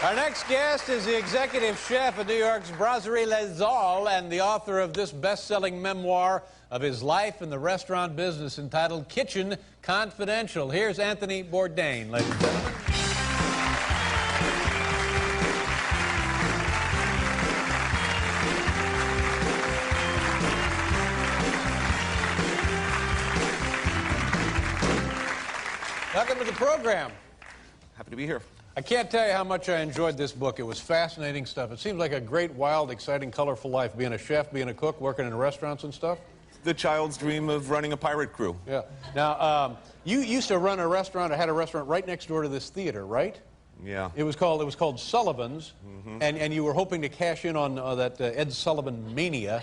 Our next guest is the executive chef of New York's Brasserie Les Halles and the author of this best-selling memoir of his life in the restaurant business entitled Kitchen Confidential. Here's Anthony Bourdain, ladies and gentlemen. Welcome to the program. Happy to be here. I can't tell you how much I enjoyed this book. It was fascinating stuff. It seems like a great, wild, exciting, colorful life, being a chef, being a cook, working in restaurants and stuff. The child's dream of running a pirate crew. Yeah. Now, you used to run a restaurant, or had a restaurant right next door to this theater, right? Yeah. It was called Sullivan's, and you were hoping to cash in on that Ed Sullivan mania.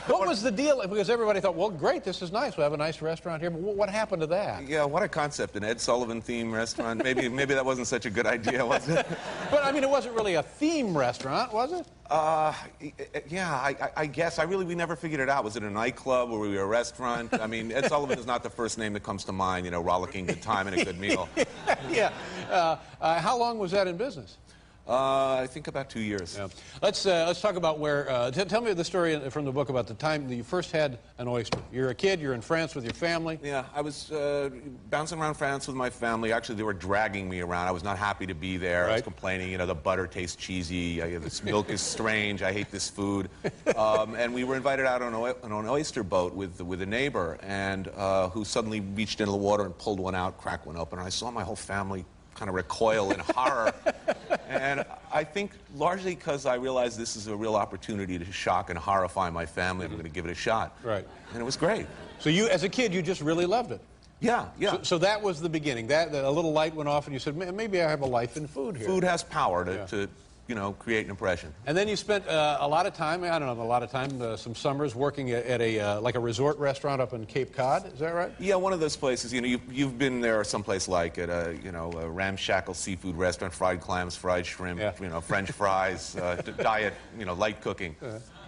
What was the deal? Because everybody thought, well, great, this is nice. We have a nice restaurant here. But what happened to that? Yeah, what a concept, an Ed Sullivan-themed restaurant. Maybe that wasn't such a good idea, was it? But, I mean, it wasn't really a theme restaurant, was it? Yeah, I guess. We never figured it out. Was it a nightclub or were we a restaurant? I mean, Ed Sullivan is not the first name that comes to mind, you know, rollicking good time and a good meal. Yeah. How long was that in business? I think about 2 years. Yeah. Let's talk about where. Tell me the story from the book about the time that you first had an oyster. You're a kid. You're in France with your family. Yeah, I was bouncing around France with my family. Actually, they were dragging me around. I was not happy to be there. Right. I was complaining. You know, the butter tastes cheesy. This milk is strange. I hate this food. And we were invited out on an oyster boat with a neighbor, and who suddenly reached into the water and pulled one out, cracked one open. And I saw my whole family kind of recoil in horror. And I think largely because I realized this is a real opportunity to shock and horrify my family. I'm going to give it a shot. Right. And it was great. So you, as a kid, you just really loved it. Yeah, yeah. So that was the beginning. That a little light went off, and you said, maybe I have a life in food here. Food has power to you know, create an impression. And then you spent a lot of time, I don't know, a lot of time, some summers working at a like a resort restaurant up in Cape Cod. Is that right? Yeah, one of those places. You know, you've been there someplace like at a a ramshackle seafood restaurant, fried clams, fried shrimp, you know, French fries, diet, light cooking.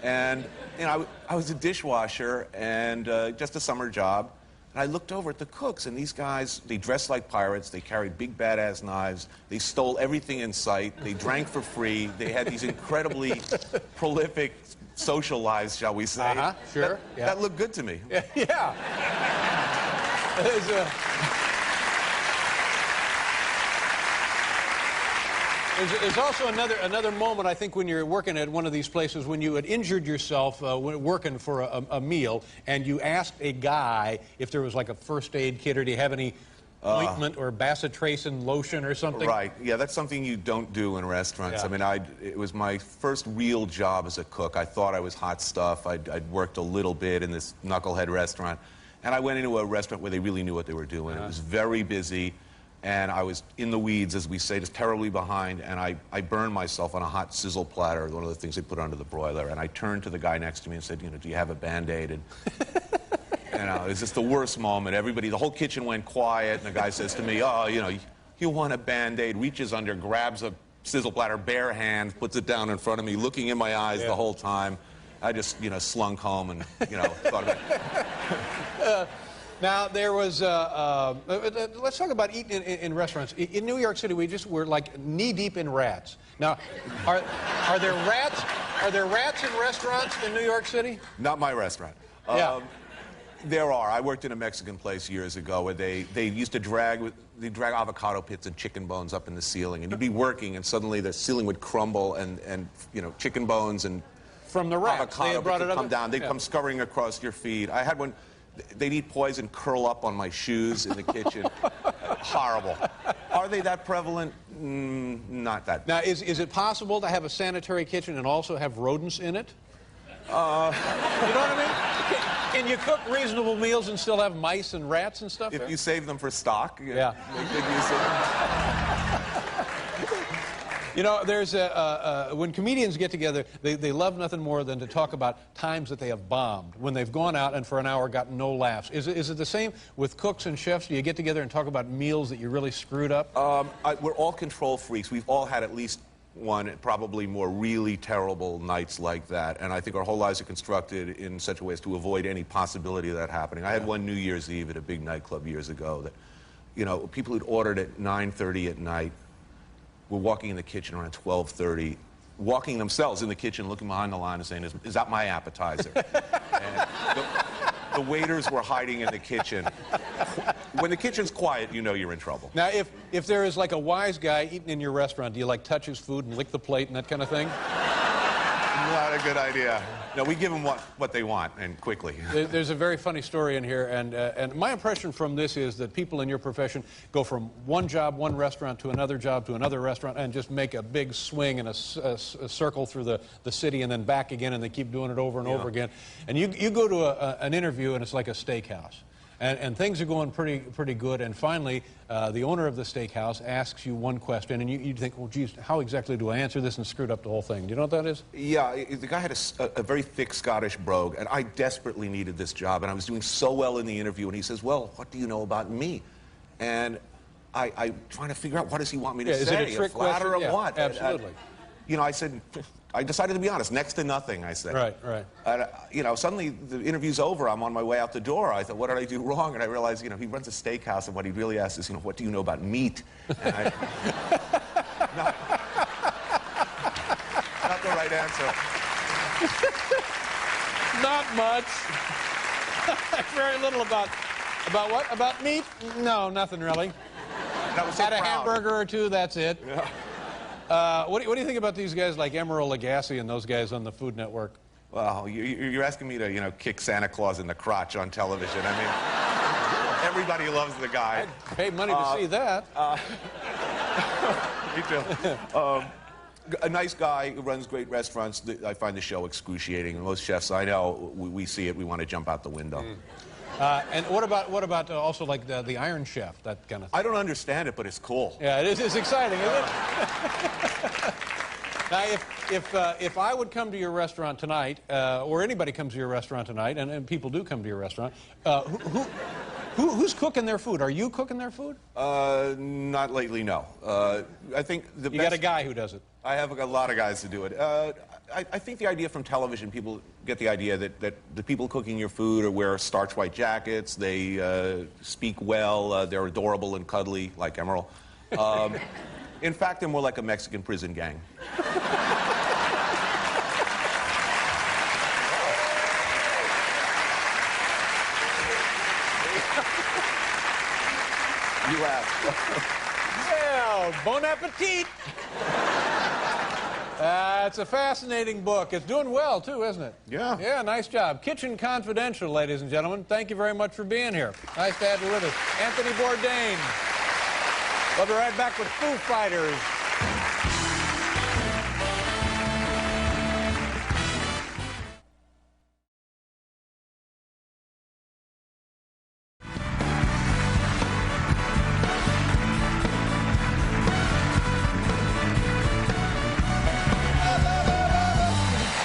And I was a dishwasher and just a summer job. And I looked over at the cooks, and these guys, they dressed like pirates, they carried big badass knives, they stole everything in sight, they drank for free, they had these incredibly prolific social lives, shall we say. Sure. That looked good to me. Yeah. There's also another moment, I think, when you're working at one of these places when you had injured yourself working for a meal, and you asked a guy if there was like a first aid kit, or do you have any ointment or bacitracin lotion or something? Right. Yeah, that's something you don't do in restaurants. Yeah. I mean, it was my first real job as a cook. I thought I was hot stuff. I'd worked a little bit in this knucklehead restaurant, and I went into a restaurant where they really knew what they were doing. It was very busy. And I was in the weeds, as we say, just terribly behind, and I burned myself on a hot sizzle platter, one of the things they put under the broiler, and I turned to the guy next to me and said, do you have a Band-Aid? And it was just the worst moment. The whole kitchen went quiet, and the guy says to me, you want a Band-Aid, reaches under, grabs a sizzle platter, bare hand, puts it down in front of me, looking in my eyes the whole time. I just, slunk home and, thought about it. Now, there was, let's talk about eating in restaurants. In New York City, we're like knee-deep in rats. Now, are there rats? Are there rats in restaurants in New York City? Not my restaurant. Yeah. There are. I worked in a Mexican place years ago where they used to drag avocado pits and chicken bones up in the ceiling, and you'd be working, and suddenly the ceiling would crumble, and chicken bones and from the rats. Avocado brought would it come down. They'd come scurrying across your feet. I had one. They'd eat poison, curl up on my shoes in the kitchen. Horrible. Are they that prevalent? Not that. Now, is it possible to have a sanitary kitchen and also have rodents in it? You know what I mean? Can you cook reasonable meals and still have mice and rats and stuff? If you save them for stock, make good use of them. There's when comedians get together, they love nothing more than to talk about times that they have bombed, when they've gone out and for an hour gotten no laughs. Is it the same with cooks and chefs? Do you get together and talk about meals that you really screwed up? We're all control freaks. We've all had at least one, probably more really terrible nights like that. And I think our whole lives are constructed in such a way as to avoid any possibility of that happening. I had one New Year's Eve at a big nightclub years ago that, people who'd ordered at 9:30 at night, were walking in the kitchen around 12:30, walking themselves in the kitchen, looking behind the line and saying, is that my appetizer? And the waiters were hiding in the kitchen. When the kitchen's quiet, you know you're in trouble. Now, if there is like a wise guy eating in your restaurant, do you like touch his food and lick the plate and that kind of thing? Not a good idea. No, we give them what they want, and quickly. There's a very funny story in here, and my impression from this is that people in your profession go from one job, one restaurant, to another job, to another restaurant, and just make a big swing in a circle through the city and then back again, and they keep doing it over and over again. And you go to an interview, and it's like a steakhouse. And things are going pretty good, and finally, the owner of the steakhouse asks you one question, and you think, well, geez, how exactly do I answer this, and screwed up the whole thing? Do you know what that is? Yeah, the guy had a very thick Scottish brogue, and I desperately needed this job, and I was doing so well in the interview, and he says, well, what do you know about me? And I'm trying to figure out, what does he want me to say? Is it a trick flatter question? or what? Absolutely. You know, I decided to be honest, next to nothing, I said. Right. And, you know, suddenly the interview's over, I'm on my way out the door. I thought, what did I do wrong? And I realized, you know, he runs a steakhouse, and what he really asks is, you know, what do you know about meat? And not the right answer. Not much. Very little about what? About meat? No, nothing really. And I was so Had a proud. hamburger or two, that's it. Yeah. What do you think about these guys like Emeril Lagasse and those guys on the Food Network? Well, you're asking me to, you know, kick Santa Claus in the crotch on television. I mean, everybody loves the guy. I'd pay money to see that. Me too. A nice guy who runs great restaurants. I find the show excruciating. Most chefs I know, we see it, we want to jump out the window. And what about also like the Iron Chef, that kind of thing? I don't understand it, but it's cool. Yeah, it is. It's exciting, isn't it? Now, if I would come to your restaurant tonight, or anybody comes to your restaurant tonight, and people do come to your restaurant, who's cooking their food? Are you cooking their food? Not lately, no. I think the You got a guy who does it. I have a lot of guys to do it. I think the idea from television, people get the idea that the people cooking your food wear starch white jackets, they speak well, they're adorable and cuddly, like Emeril. In fact, they're more like a Mexican prison gang. You laugh. Well, bon appetit. It's a fascinating book. It's doing well, too, isn't it? Yeah. Yeah, nice job. Kitchen Confidential, ladies and gentlemen. Thank you very much for being here. Nice to have you with us. Anthony Bourdain. We'll be right back with Foo Fighters.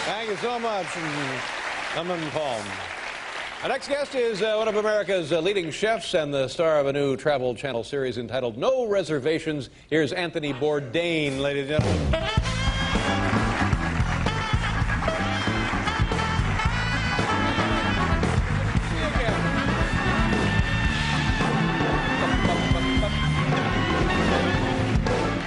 Thank you so much, Lemon Palm. Our next guest is one of America's leading chefs and the star of a new Travel Channel series entitled No Reservations. Here's Anthony Bourdain, ladies and gentlemen.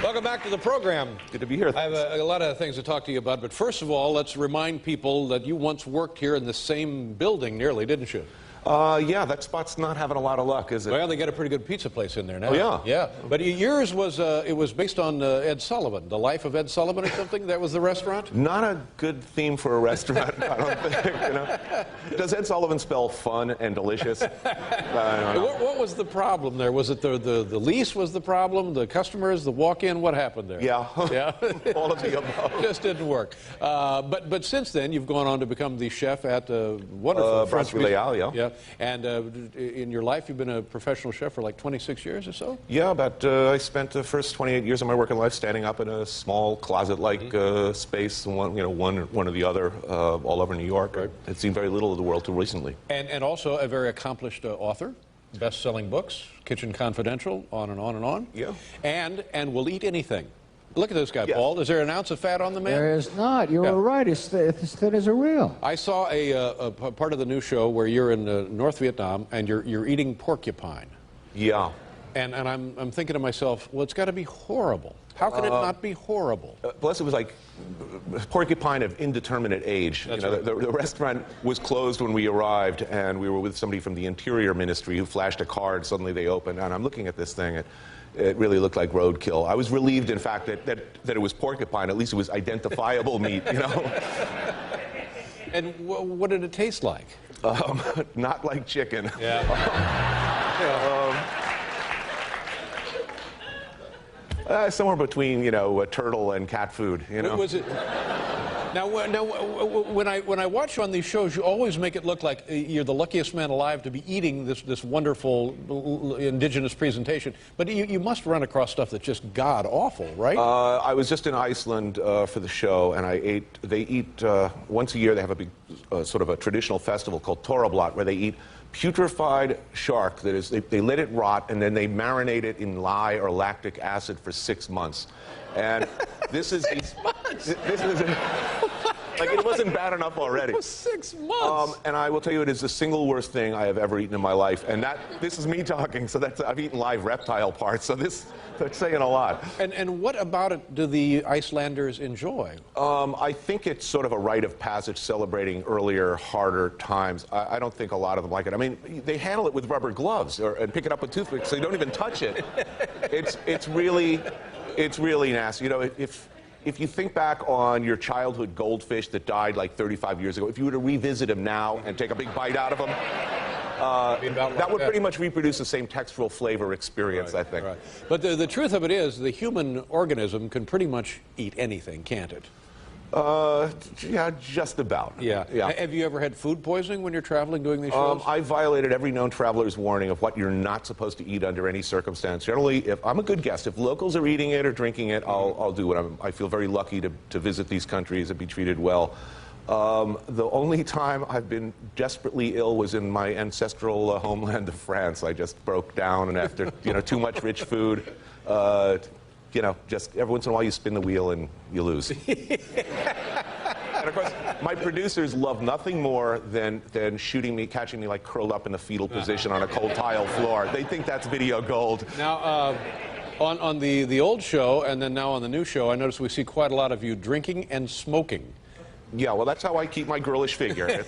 Welcome back to the program. Good to be here. I have a lot of things to talk to you about, but first of all, let's remind people that you once worked here in the same building nearly, didn't you? Yeah, that spot's not having a lot of luck, is it? Well, they got a pretty good pizza place in there now. Oh, yeah? Yeah. But yours was, it was based on Ed Sullivan, The Life of Ed Sullivan or something? That was the restaurant? Not a good theme for a restaurant, I don't think, you know. Does Ed Sullivan spell fun and delicious? I don't know. What was the problem there? Was it the lease was the problem, the customers, the walk-in? What happened there? Yeah. Yeah? All of the above. Just didn't work. But since then, you've gone on to become the chef at wonderful French Brasserie Leal, yeah. Yeah. And in your life, you've been a professional chef for like 26 years or so? Yeah, but I spent the first 28 years of my working life standing up in a small closet-like space, one or the other, all over New York. Right. I'd seen very little of the world till recently. And also a very accomplished author, best-selling books, Kitchen Confidential, on and on and on. Yeah. And will eat anything. Look at this guy, Yeah. Paul. Is there an ounce of fat on the man? There is not. You were right. It's as thin as a rail. I saw a part of the new show where you're in North Vietnam and you're eating porcupine. Yeah. And I'm thinking to myself, well, it's got to be horrible. How can it not be horrible? Plus, it was like porcupine of indeterminate age. That's you know, right. the restaurant was closed when we arrived, and we were with somebody from the Interior Ministry who flashed a card. Suddenly they opened, and I'm looking at this thing. It really looked like roadkill. I was relieved, in fact, that it was porcupine. At least it was identifiable meat, you know? And what did it taste like? Not like chicken. Yeah. Somewhere between, you know, a turtle and cat food, you know? Was it? Now, when I watch you on these shows, you always make it look like you're the luckiest man alive to be eating this wonderful indigenous presentation. But you must run across stuff that's just god awful, right? I was just in Iceland for the show, and they eat, once a year, they have a big sort of a traditional festival called Torablat, where they eat putrefied shark. That is, they let it rot, and then they marinate it in lye or lactic acid for 6 months. And this is 6 months. This is like it wasn't bad enough already. For 6 months. And I will tell you, it is the single worst thing I have ever eaten in my life. And this is me talking. So I've eaten live reptile parts. So that's saying a lot. And what about it do the Icelanders enjoy? I think it's sort of a rite of passage celebrating earlier, harder times. I don't think a lot of them like it. I mean, they handle it with rubber gloves and pick it up with toothpicks, so you don't even touch it. It's really nasty. You know, if you think back on your childhood goldfish that died like 35 years ago, if you were to revisit them now and take a big bite out of them, that would pretty much reproduce the same textural flavor experience, Right, I think. Right. But the truth of it is, the human organism can pretty much eat anything, can't it? Yeah, just about. Yeah. Have you ever had food poisoning when you're traveling doing these shows? I violated every known traveler's warning of what you're not supposed to eat under any circumstance. Generally, if I'm a good guest, if locals are eating it or drinking it, I'll do it. I feel very lucky to visit these countries and be treated well. The only time I've been desperately ill was in my ancestral homeland of France. I just broke down, and after too much rich food, just every once in a while you spin the wheel and you lose. And of course, my producers love nothing more than catching me like curled up in the fetal position on a cold tile floor. They think that's video gold. Now, on the old show and then now on the new show, I notice we see quite a lot of you drinking and smoking. Yeah, well, that's how I keep my girlish figure.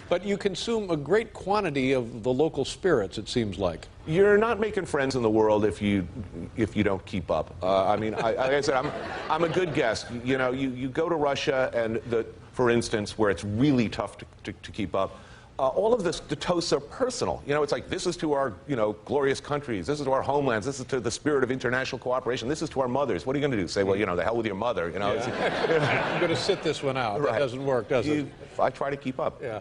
But you consume a great quantity of the local spirits, it seems like. You're not making friends in the world if you don't keep up. I mean, like I said, I'm a good guest. You know, you go to Russia, and for instance, where it's really tough to keep up. All of the toasts are personal. You know, it's like, this is to our, glorious countries. This is to our homelands. This is to the spirit of international cooperation. This is to our mothers. What are you going to do? Say, well, the hell with your mother, Yeah. I'm going to sit this one out. Right. That doesn't work, does it? I try to keep up. Yeah.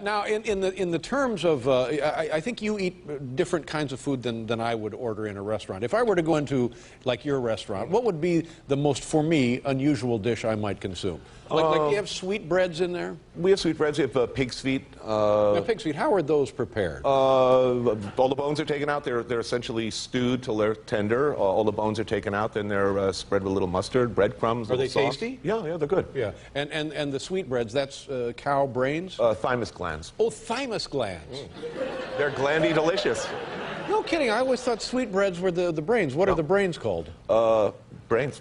Now, in the terms of, I think you eat different kinds of food than I would order in a restaurant. If I were to go into, like, your restaurant, what would be the most, for me, unusual dish I might consume? Like, do you have sweetbreads in there? We have sweetbreads. We have pig's feet. Now, pig's feet, how are those prepared? All the bones are taken out. They're essentially stewed till they're tender. All the bones are taken out. Then they're spread with a little mustard, breadcrumbs. Are they sauce. tasty? Yeah, they're good. Yeah. And the sweetbreads, that's cow brains? Thymus glands. Oh, thymus glands. They're glandy delicious. No kidding. I always thought sweetbreads were the brains. What are the brains called? Brains.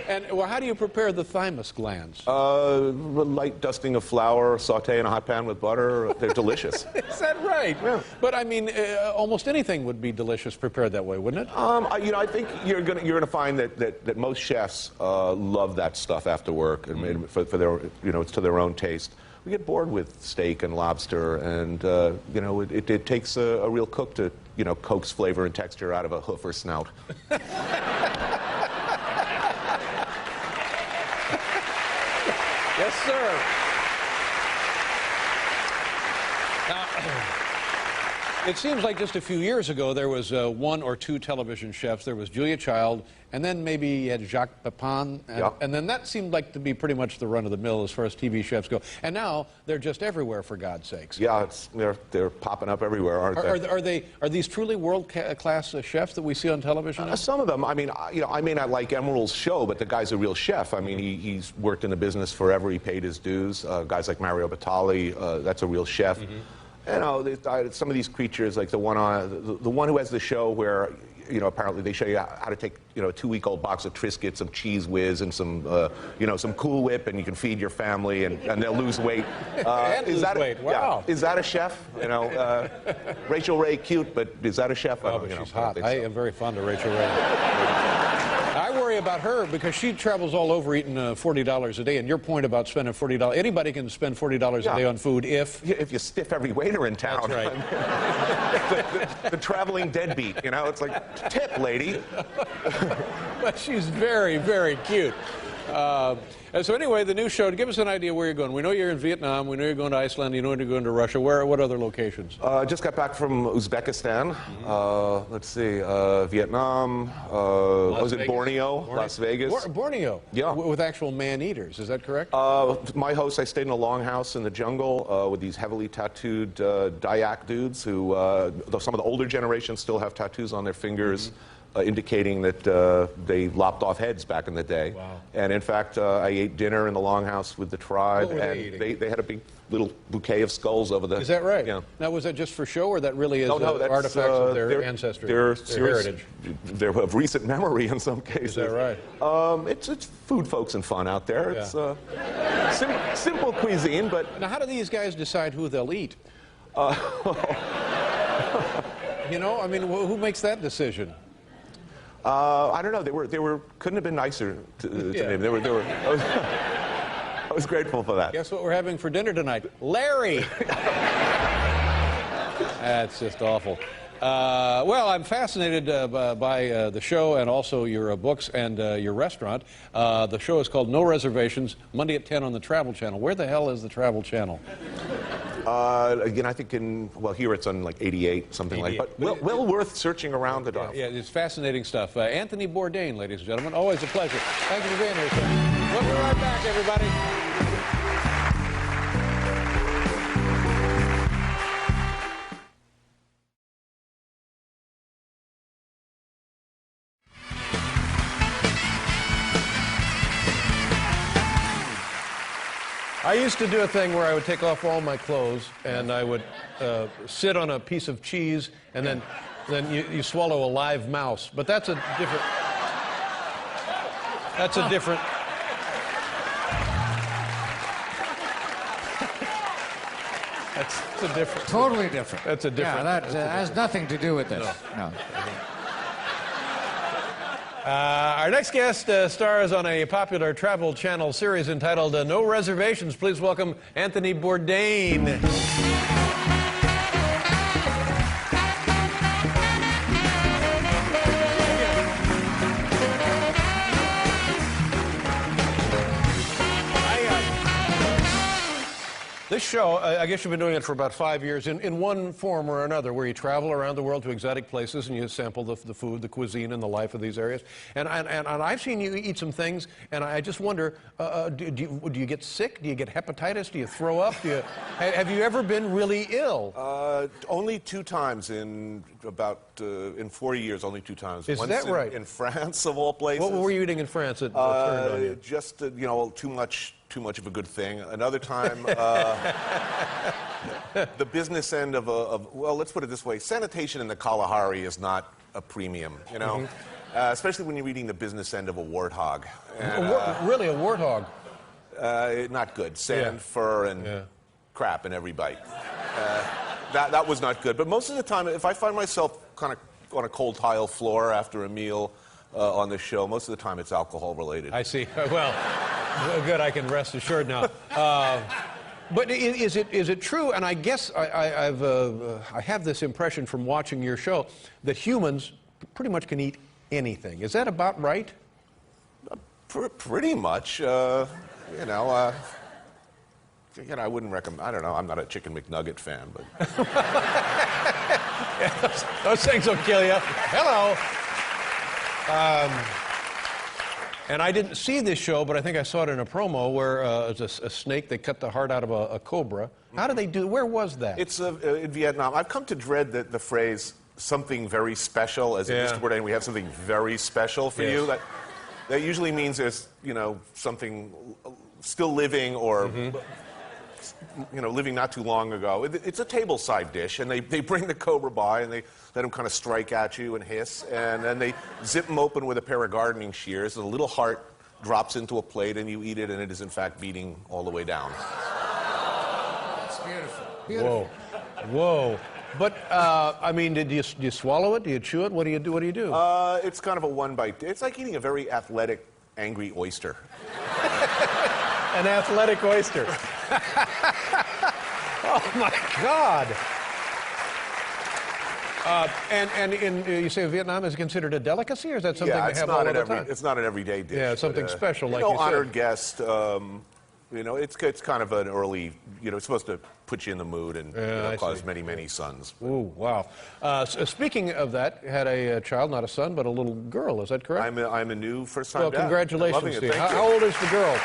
And well, how do you prepare the thymus glands? Light dusting of flour, saute in a hot pan with butter. They're delicious. Is that right? Yeah. But I mean, almost anything would be delicious prepared that way, wouldn't it? I think you're gonna find that most chefs love that stuff after work, and for their it's to their own taste. We get bored with steak and lobster, and it takes a real cook to coax flavor and texture out of a hoof or snout. Yes, sir. Now, it seems like just a few years ago there was one or two television chefs. There was Julia Child, and then maybe you had Jacques Pepin, and then that seemed like to be pretty much the run of the mill as far as TV chefs go. And now they're just everywhere, for God's sakes. Yeah, they're popping up everywhere, aren't they? Are these truly world-class chefs that we see on television? Some of them. I mean, I may not like Emerald's show, but the guy's a real chef. I mean, he's worked in the business forever. He paid his dues. Guys like Mario Batali, that's a real chef. You know, some of these creatures, like the one who has the show where, you know, apparently they show you how to take, you know, a 2-week-old box of Triscuits, some Cheese Whiz, and some, you know, some Cool Whip, and you can feed your family, and they'll lose weight. And lose weight. Wow. Yeah, is that a chef? You know, Rachel Ray, cute, but is that a chef? Oh, but she's hot. I am very fond of Rachel Ray. I worry about her because she travels all over eating $40 a day. And your point about spending $40, anybody can spend $40 a day on food if you stiff every waiter in town. That's right. the traveling deadbeat, you know, it's like, tip, lady. But she's very, very cute. And so anyway, the new show, give us an idea where you're going. We know you're in Vietnam. We know you're going to Iceland. You know you're going to Russia. What other locations? Just got back from Uzbekistan. Let's see, Vietnam. I was in Borneo, Las Vegas. Borneo? Yeah. With actual man-eaters, is that correct? My host, I stayed in a longhouse in the jungle with these heavily tattooed Dayak dudes who, though some of the older generations still have tattoos on their fingers. Indicating that they lopped off heads back in the day. Wow. And in fact, I ate dinner in the longhouse with the tribe, What were they and eating? they had a big little bouquet of skulls over the... Is that right? Yeah. Now, was that just for show, or that really is No, that's, artifacts of their ancestry, their heritage? They're of recent memory in some cases. Is that right? It's food, folks, and fun out there. Yeah. It's simple cuisine, but... Now, how do these guys decide who they'll eat? You know, I mean, who makes that decision? I don't know. They were couldn't have been nicer to name. They were. I was grateful for that. Guess what we're having for dinner tonight? Larry. That's just awful. Well, I'm fascinated by the show and also your books and your restaurant. The show is called No Reservations, Monday at 10 on the Travel Channel. Where the hell is the Travel Channel? Again, I think here it's on like 88, something 88. like that. But well worth searching around the dark. Yeah, it's fascinating stuff. Anthony Bourdain, ladies and gentlemen, always a pleasure. Thank you for being here, sir. We'll be right back, everybody. I used to do a thing where I would take off all my clothes and I would sit on a piece of cheese and then you swallow a live mouse. But that's a different. That's a different. That's a different. Totally different. That's a different. Yeah, that has nothing to do with this. No. Our next guest stars on a popular Travel Channel series entitled No Reservations. Please welcome Anthony Bourdain. This show, I guess you've been doing it for about 5 years in one form or another, where you travel around the world to exotic places and you sample the food, the cuisine, and the life of these areas. And I've seen you eat some things, and I just wonder, do you get sick? Do you get hepatitis? Do you throw up? Have you ever been really ill? Only 2 times in 4 years. Only 2 times. Is Once that right? In France, of all places. What were you eating in France that turned on you? Just too much of a good thing. Another time, the business end of let's put it this way: sanitation in the Kalahari is not a premium, you know, especially when you're eating the business end of a warthog. And, really, a warthog? Not good. Sand, fur, and crap in every bite. That was not good. But most of the time, if I find myself kind of on a cold tile floor after a meal on the show, most of the time it's alcohol related. I see. Well, good. I can rest assured now. But is it true? And I guess I have this impression from watching your show that humans pretty much can eat anything. Is that about right? Pretty much. I wouldn't recommend. I don't know. I'm not a Chicken McNugget fan, but those things will kill you. Hello. And I didn't see this show, but I think I saw it in a promo where it's a snake. They cut the heart out of a cobra. How do they do? Where was that? It's in Vietnam. I've come to dread the phrase "something very special." As in, Mr. Bourdain, we have something very special for you. That usually means there's something still living or living not too long ago. It's a tableside dish, and they bring the cobra by, and they let him kind of strike at you and hiss, and then they zip him open with a pair of gardening shears, and a little heart drops into a plate, and you eat it, and it is in fact beating all the way down. That's beautiful. Beautiful. Whoa. But, I mean, do you swallow it? Do you chew it? What do you do? It's kind of a one-bite. It's like eating a very athletic, angry oyster. An athletic oyster. Oh, my God. And you say Vietnam is considered a delicacy, or is that something they have all the time? It's not an everyday dish. Yeah, it's something special, like you said. Honored guest. It's kind of an early. It's supposed to put you in the mood and cause many, many sons. Ooh, wow. Speaking of that, had a child, not a son, but a little girl. Is that correct? I'm a new first-time Well, dad. congratulations to you. Thank you. How old is the girl?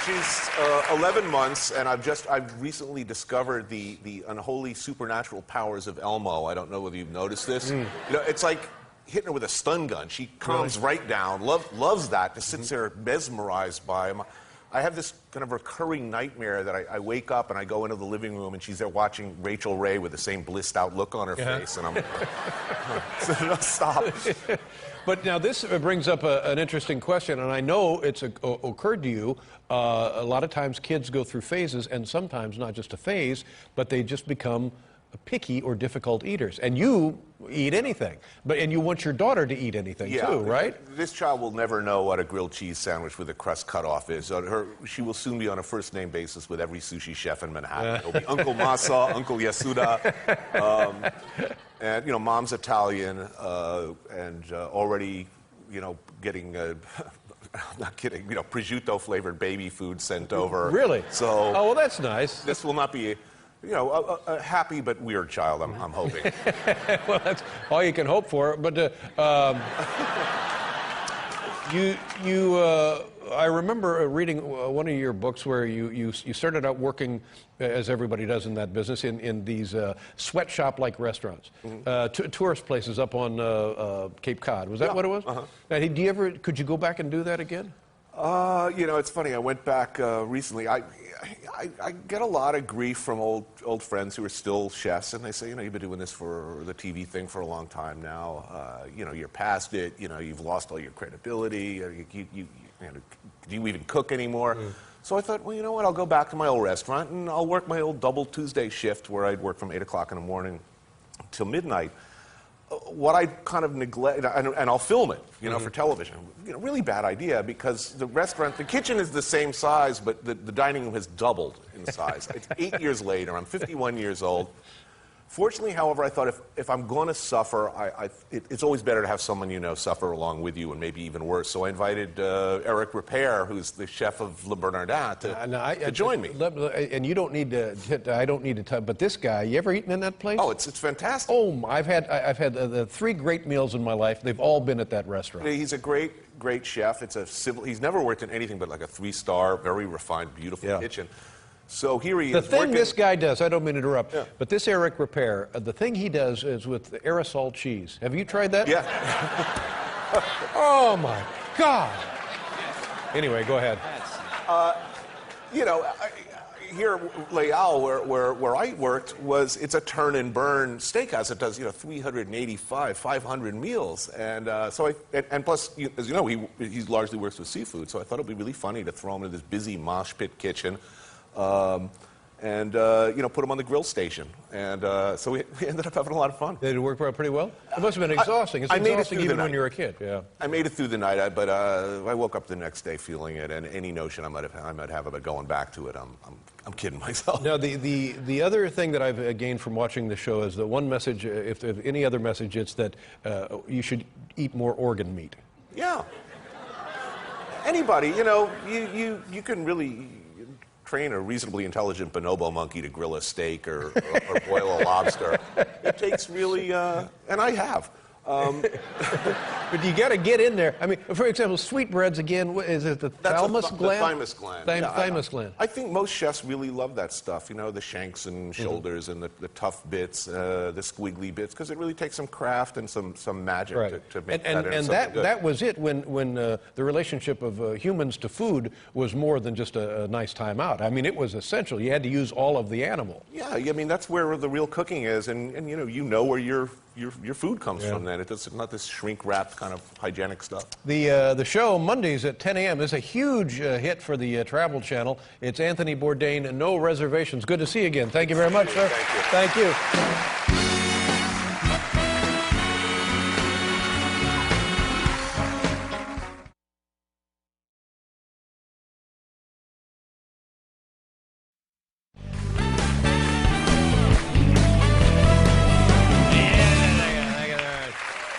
She's 11 months, and I've recently discovered the unholy supernatural powers of Elmo. I don't know whether you've noticed this. It's like hitting her with a stun gun. She calms right down, loves that, just sits there mesmerized by him. I have this kind of recurring nightmare that I wake up and I go into the living room and she's there watching Rachel Ray with the same blissed out look on her face, and I'm no, stop. But now this brings up an interesting question, and I know it's occurred to you. A lot of times kids go through phases, and sometimes not just a phase, but they just become picky or difficult eaters. And you eat anything, and you want your daughter to eat anything too, right? This child will never know what a grilled cheese sandwich with a crust cut off is. She will soon be on a first name basis with every sushi chef in Manhattan. It'll be Uncle Masa, Uncle Yasuda, and Mom's Italian, and already getting. I'm not kidding. Prosciutto flavored baby food sent over. Really? So. Oh, well, that's nice. This will not be. A happy but weird child, I'm hoping. Well, that's all you can hope for. But I remember reading one of your books where you started out working, as everybody does in that business, in these sweatshop-like restaurants, tourist places up on Cape Cod. Was that what it was? Now, could you go back and do that again? It's funny. I went back recently. I get a lot of grief from old friends who are still chefs, and they say, you've been doing this for the TV thing for a long time now. You're past it. You've lost all your credibility. Do you even cook anymore? So I thought, well, you know what? I'll go back to my old restaurant and I'll work my old double Tuesday shift where I'd work from 8 o'clock in the morning till midnight. What I kind of neglect, and I'll film it, for television. Really bad idea, because the kitchen is the same size, but the dining room has doubled in size. It's 8 years later. I'm 51 years old. Fortunately, however, I thought if I'm going to suffer, it's always better to have someone suffer along with you, and maybe even worse. So I invited Eric Repair, who's the chef of Le Bernardin, to join me. And you don't need to. I don't need to. But this guy, you ever eaten in that place? Oh, it's fantastic. Oh, I've had the 3 great meals in my life. They've all been at that restaurant. He's a great chef. He's never worked in anything but like a 3-star, very refined, beautiful kitchen. So here he is. The thing this guy does, I don't mean to interrupt, but this Eric Repair, the thing he does is with the aerosol cheese. Have you tried that? Yeah. Oh, my God. Anyway, go ahead. Here, Leal, where I worked, it's a turn and burn steakhouse. It does 385, 500 meals, and and plus, as you know, he largely works with seafood. So I thought it'd be really funny to throw him into this busy mosh pit kitchen. And put him on the grill station. And so we ended up having a lot of fun. Did it work pretty well? It must have been exhausting. It's exhausting even when you're a kid. Yeah. I made it through the night, but I woke up the next day feeling it, and any notion I might have about going back to it, I'm kidding myself. Now, the other thing that I've gained from watching the show is that one message, if any other message, it's that you should eat more organ meat. Yeah. Anybody, you can really train a reasonably intelligent bonobo monkey to grill a steak or boil a lobster. It takes really, and I have. But you got to get in there. I mean, for example, sweetbreads, again, is it the thymus gland? The thymus gland. Thymus gland. I think most chefs really love that stuff, you know, the shanks and shoulders and the tough bits, the squiggly bits, because it really takes some craft and some magic to make that into something good. That was it when the relationship of humans to food was more than just a nice time out. I mean, it was essential. You had to use all of the animal. Yeah, I mean, that's where the real cooking is, and you know where your food comes from then. It's not this shrink-wrapped kind of hygienic stuff. The show, Mondays at 10 a.m., is a huge hit for the Travel Channel. It's Anthony Bourdain, No Reservations. Good to see you again. Thank you very much, sir. Thank you. Thank you.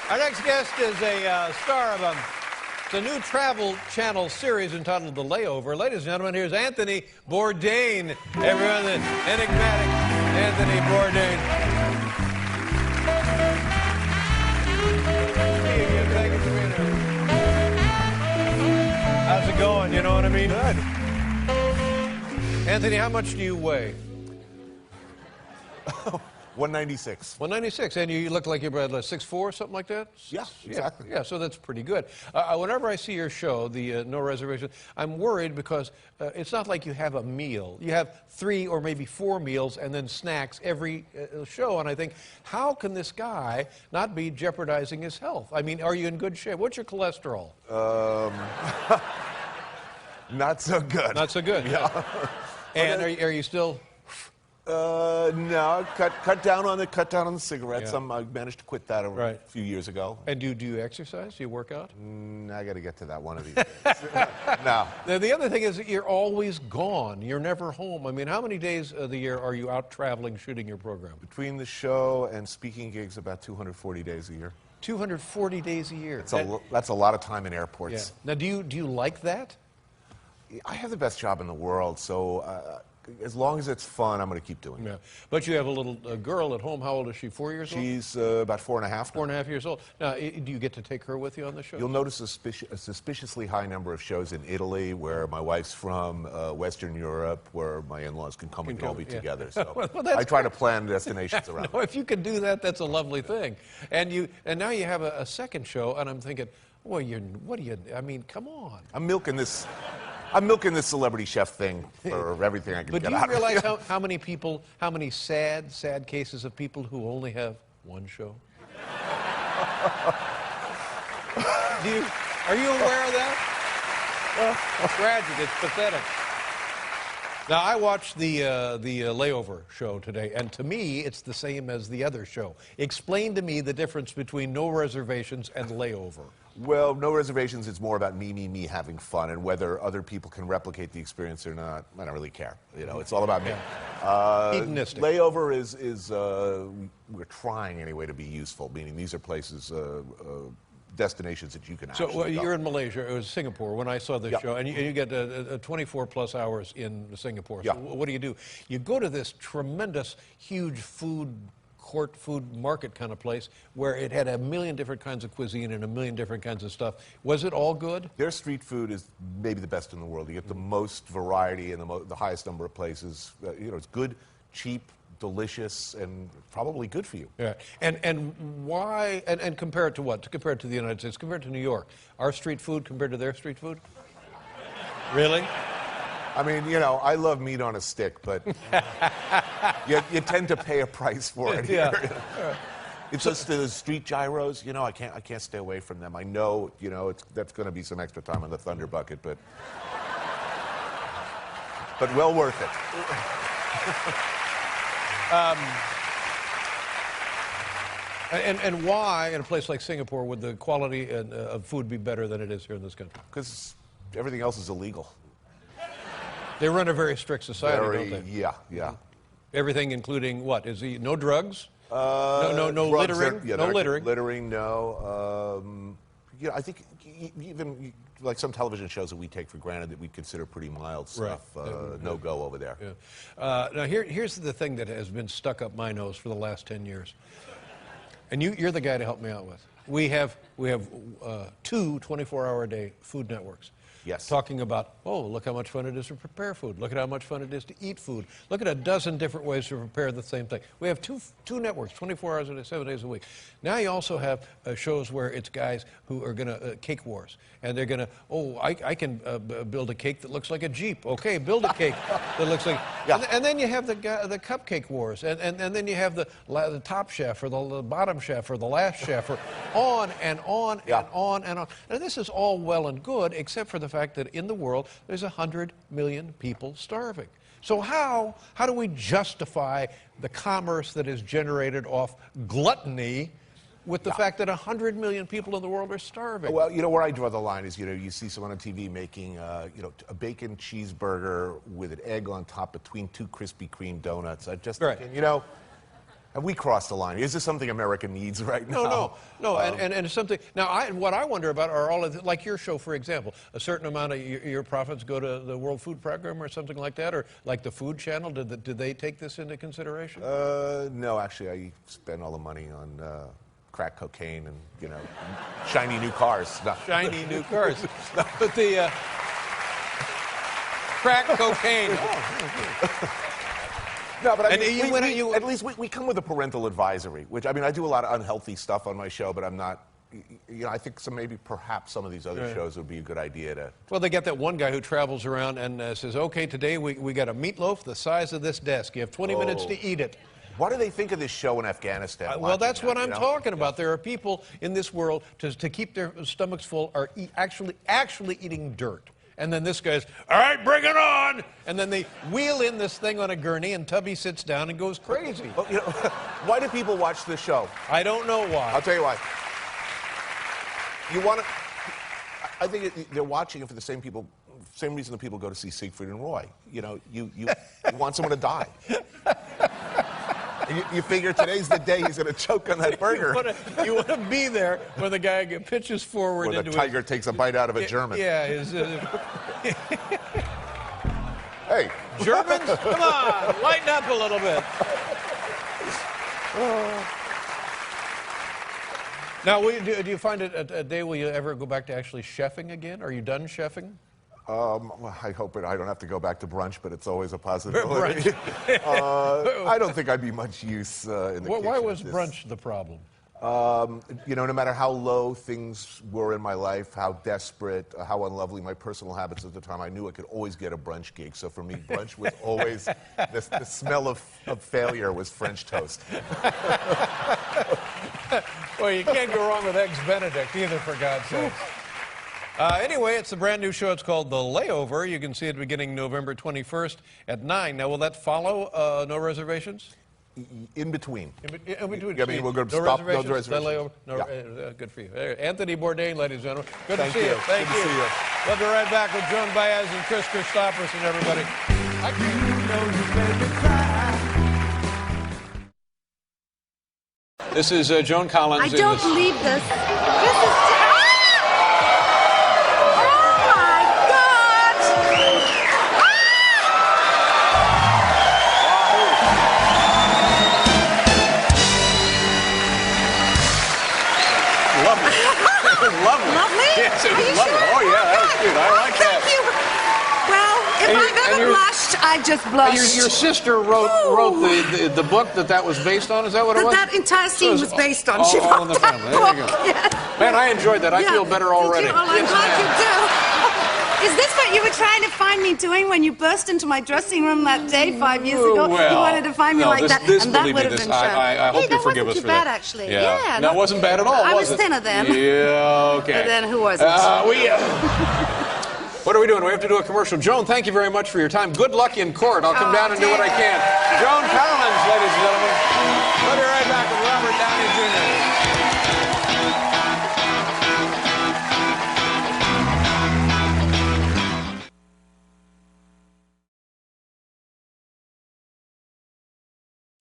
Our next guest is a star of a new Travel Channel series entitled The Layover. Ladies and gentlemen, here's Anthony Bourdain. Everyone, the enigmatic Anthony Bourdain. Hey again, thank you for being here. How's it going? You know what I mean? Good. Anthony, how much do you weigh? 196. 196, and you look like you're about 6'4", something like that? Yeah, exactly. Yeah, so that's pretty good. Whenever I see your show, the No Reservation, I'm worried because it's not like you have a meal. You have 3 or maybe 4 meals and then snacks every show, and I think, how can this guy not be jeopardizing his health? I mean, are you in good shape? What's your cholesterol? Not so good. Not so good. Yeah. And are you still... No, cut down on the cigarettes. Yeah. I managed to quit that a few years ago. And do you exercise? Do you work out? I got to get to that one of these days. No. The other thing is that you're always gone. You're never home. I mean, how many days of the year are you out traveling, shooting your program? Between the show and speaking gigs, about 240 days a year. 240 days a year. That's a lot of time in airports. Yeah. Now, do you like that? I have the best job in the world, so as long as it's fun, I'm going to keep doing it. Yeah. But you have a little girl at home. How old is she? 4 years old? She's about 4.5. 4.5 years old. Now, do you get to take her with you on the show? You'll notice a suspiciously high number of shows in Italy, where my wife's from, Western Europe, where my in-laws can come and all be together. So well, I try to plan destinations around. No, if you can do that, that's a lovely thing. And now you have a second show, and I'm thinking, well, I mean, come on. I'm milking this celebrity chef thing for everything I can But get do out you of it. realize how many sad cases of people who only have one show? Are you aware of that? It's tragic. It's pathetic. Now, I watched the Layover show today, and to me, it's the same as the other show. Explain to me the difference between No Reservations and Layover. Well, No Reservations, it's more about me having fun, and whether other people can replicate the experience or not, I don't really care. You know, it's all about me. Hedonistic. Layover is we're trying anyway to be useful, meaning these are places, destinations that you can actually So go. you're in Malaysia. It was Singapore when I saw this show, and you get 24-plus hours in Singapore. So what do? You go to this tremendous, huge food market kind of place where it had a million different kinds of cuisine and a million different kinds of stuff. Was it all good? Their street food is maybe the best in the world. You get the most variety and the highest number of places. It's good, cheap, delicious, and probably good for you. Yeah. And why? And compare it to what? Compare it to the United States. Compare it to New York. Our street food compared to their street food? Really? I mean, I love meat on a stick, but you tend to pay a price for it here. Yeah. It's just the street gyros. I can't stay away from them. I know, that's going to be some extra time on the Thunder Bucket, but well worth it. And why, in a place like Singapore, would the quality of food be better than it is here in this country? Because everything else is illegal. They run a very strict society, don't they? Yeah. Everything, including what? No drugs? No drugs littering? No littering? Littering, no. I think even like some television shows that we take for granted that we consider pretty mild stuff, no go over there. Yeah. Now, here's the thing that has been stuck up my nose for the last 10 years. And you're the guy to help me out with. We have two 24-hour-a-day food networks. Yes. Talking about, oh, look how much fun it is to prepare food. Look at how much fun it is to eat food. Look at a dozen different ways to prepare the same thing. We have two networks, 24 hours a day, 7 days a week. Now you also have shows where it's guys who are going to, cake wars. And they're going to, oh, I can build a cake that looks like a Jeep. Okay, build a cake that looks like... Yeah. And then you have the cupcake wars. And then you have the top chef or the bottom chef or the last chef or on and on and on and on. And this is all well and good, except for the fact that in the world there's 100 million people starving. So how do we justify the commerce that is generated off gluttony with the fact that 100 million people in the world are starving? Well, you know, where I draw the line is, you know, you see someone on TV making, you know, a bacon cheeseburger with an egg on top between two Krispy Kreme donuts. I just, thinking, you know, have we crossed the line? Is this something America needs right now? No. And it's something. Now, what I wonder about are all of the, like your show, for example. A certain amount of your profits go to the World Food Program or something like that, or like the Food Channel. Did they take this into consideration? No, actually, I spend all the money on crack cocaine and, you know, shiny new cars. No. Shiny new cars. But the crack cocaine. No, but I mean, at least we come with a parental advisory, which, I mean, I do a lot of unhealthy stuff on my show, but I'm not, you know, I think perhaps some of these other shows would be a good idea to... Well, they got that one guy who travels around and says, okay, today we got a meatloaf the size of this desk. You have 20 minutes to eat it. What do they think of this show in Afghanistan? Well, that's what I'm talking about. There are people in this world to keep their stomachs full are actually eating dirt. And then this guy's, all right, bring it on! And then they wheel in this thing on a gurney, and Tubby sits down and goes crazy. Well, you know, why do people watch this show? I don't know why. I'll tell you why. You want to... I think they're watching it for the same reason that people go to see Siegfried and Roy. You know, you want someone to die. You figure today's the day he's going to choke on that burger. You want to be there when the guy pitches forward when the tiger takes a bite out of a German. Yeah. Hey. Germans? Come on, lighten up a little bit. Now, do you find it a day will you ever go back to actually chefing again? Are you done chefing? Well, I hope I don't have to go back to brunch, but it's always a possibility. I don't think I'd be much use in the kitchen. Why was brunch the problem? You know, no matter how low things were in my life, how desperate, how unlovely my personal habits at the time, I knew I could always get a brunch gig. So for me, brunch was always, the smell of failure was French toast. Well, you can't go wrong with Eggs Benedict either, for God's sake. Anyway, it's a brand new show. It's called The Layover. You can see it beginning November 21st at 9. Now, will that follow No Reservations? In between. In between. I mean, we're going to no stop reservations, no reservations. Layover. No, good for you. Anthony Bourdain, ladies and gentlemen. Good to see you. Thank you. To see you. We'll be right back with Joan Baez and Chris Christopherson and everybody. This is Joan Collins. I don't believe this. This is... Lovely? Yes, it was lovely. Sure? Oh, yeah, that was good. I like that. Thank you. Well, if I've ever blushed, I just blushed. Your sister wrote the book that was based on? Is that what it was? That entire scene was based on. All in the family. There you go. Yes. Man, I enjoyed that. I feel better already. Did you? Well, I'm glad you do. Is this what you were trying to find me doing when you burst into my dressing room that day 5 years ago? Well, you wanted to find me like that, and that would have been shown. I hope you forgive us for that. That wasn't too bad, actually. Yeah. That wasn't bad at all, I was was thinner then. Yeah, okay. But then who wasn't? What are we doing? We have to do a commercial. Joan, thank you very much for your time. Good luck in court. I'll come down and do what I can. Joan Collins, ladies and gentlemen. We'll be right back with Robert Downey Jr.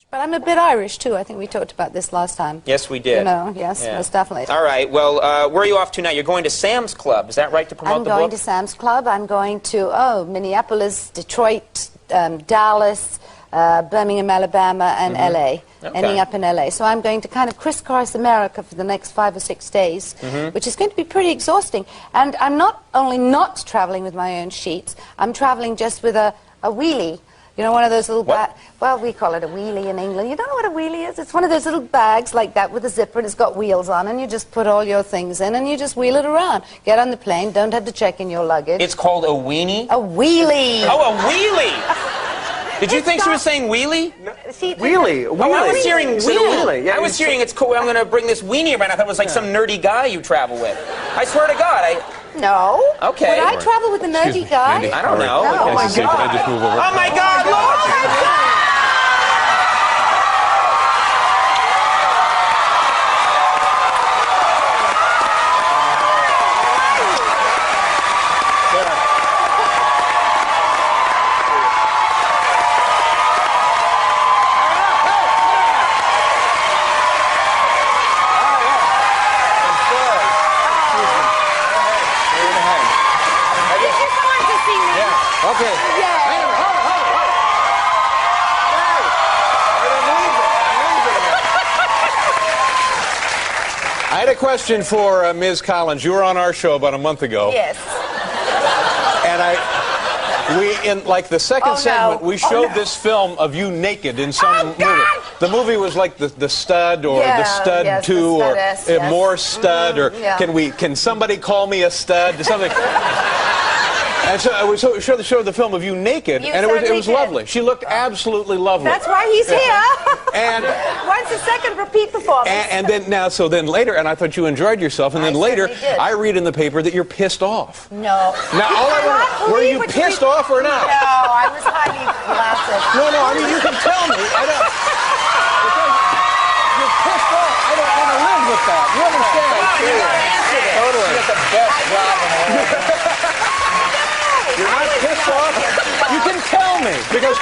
But I'm a bit Irish, too. I think we talked about this last time. Yes, we did. You know, yes, most definitely. All right. Well, where are you off to now? You're going to Sam's Club. Is that right, to promote the book? I'm going to Sam's Club. I'm going to, Minneapolis, Detroit, Dallas, Birmingham, Alabama, and LA, ending up in LA. So I'm going to kind of crisscross America for the next 5 or 6 days, which is going to be pretty exhausting. And I'm not only not traveling with my own sheets, I'm traveling just with a wheelie. You know, one of those little bags. Well, we call it a wheelie in England. You don't know what a wheelie is? It's one of those little bags like that with a zipper, and it's got wheels on, and you just put all your things in, and you just wheel it around. Get on the plane, don't have to check in your luggage. It's called a weenie? A wheelie. Oh, a wheelie! Did you think she was saying wheelie? No, Wheelie. Oh, I was hearing wheelie. Yeah, I was hearing it's cool. I'm going to bring this weenie around. I thought it was like some nerdy guy you travel with. I swear to God, No. Okay. Would I travel with a nerdy guy? Andy. I don't know. No. Oh my Can I just move over? Oh my God! Look! Oh my God! Okay. I had a question for Ms. Collins. You were on our show about a month ago. Yes. And in like the second segment, we showed this film of you naked in some movie. The movie was like the Stud or the Stud 2 or More Stud or can somebody call me a stud? Something. And so we showed the film of you naked, and it was lovely. She looked absolutely lovely. That's why he's here. And when's the second repeat performance? And then later, and I thought you enjoyed yourself, and then later, I read in the paper that you're pissed off. No. Now, all I want, were you pissed off or not? No, I was highly flattered. No, I mean, you can tell me. I don't. Because you're pissed off. I don't want to live with that. You understand? Totally. That's the best job in the world. You're not pissed off? You can tell me. Because,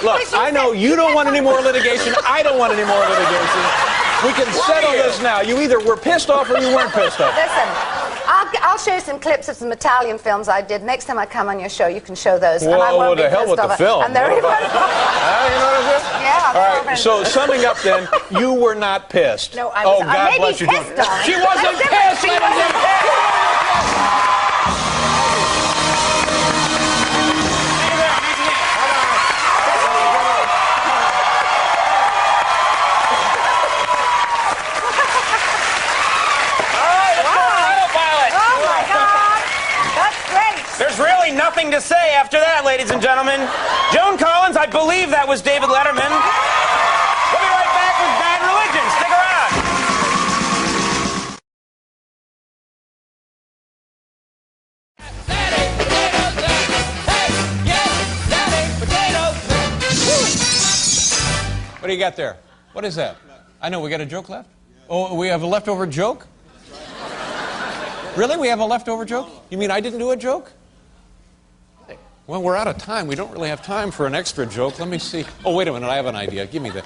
look, I know you don't want any more litigation. I don't want any more litigation. We can settle this now. You either were pissed off or you weren't pissed off. Listen, I'll show you some clips of some Italian films I did. Next time I come on your show, you can show those. Whoa, and I won't what be the hell with pissed the off. film? And they're even... You know what I'm saying? Yeah. All right, so summing up then, you were not pissed. No, I was. Oh, God bless you. Pissed, darling. She wasn't pissed. She wasn't pissed. There's really nothing to say after that, ladies and gentlemen. Joan Collins, I believe that was David Letterman. We'll be right back with Bad Religion. Stick around. What do you got there? What is that? I know, we got a joke left? Oh, we have a leftover joke? Really? We have a leftover joke? You mean I didn't do a joke? Well, we're out of time. We don't really have time for an extra joke. Let me see. Oh, wait a minute. I have an idea. Give me the.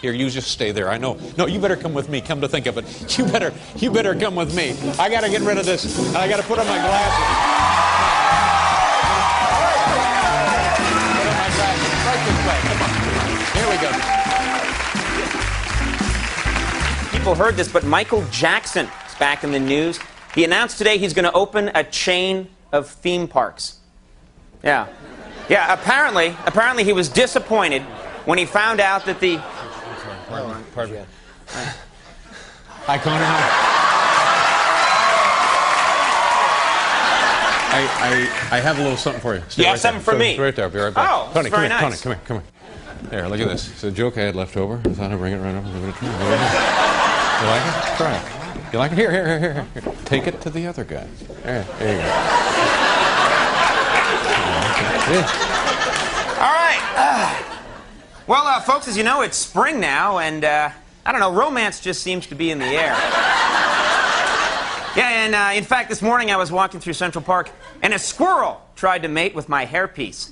Here, you just stay there. I know. No, you better come with me. Come to think of it. You better come with me. I got to get rid of this. I got to put on my glasses. Put on my glasses. Right this way. Come on. Here we go. People heard this, but Michael Jackson is back in the news. He announced today he's going to open a chain of theme parks. Yeah. Yeah, apparently he was disappointed when he found out that the... Pardon me. Hi, Conan. I have a little something for you. You have something for me? Right there. I'll be right back. Oh, Tony, very come here. nice. Tony, come here. There, look at this. It's a joke I had left over. I thought I'd bring it right up. You like it? Try it. You like it? Here. Take it to the other guy. There you go. All right. Well, folks, as you know, it's spring now, and I don't know, romance just seems to be in the air. Yeah, and in fact, this morning I was walking through Central Park, and a squirrel tried to mate with my hairpiece.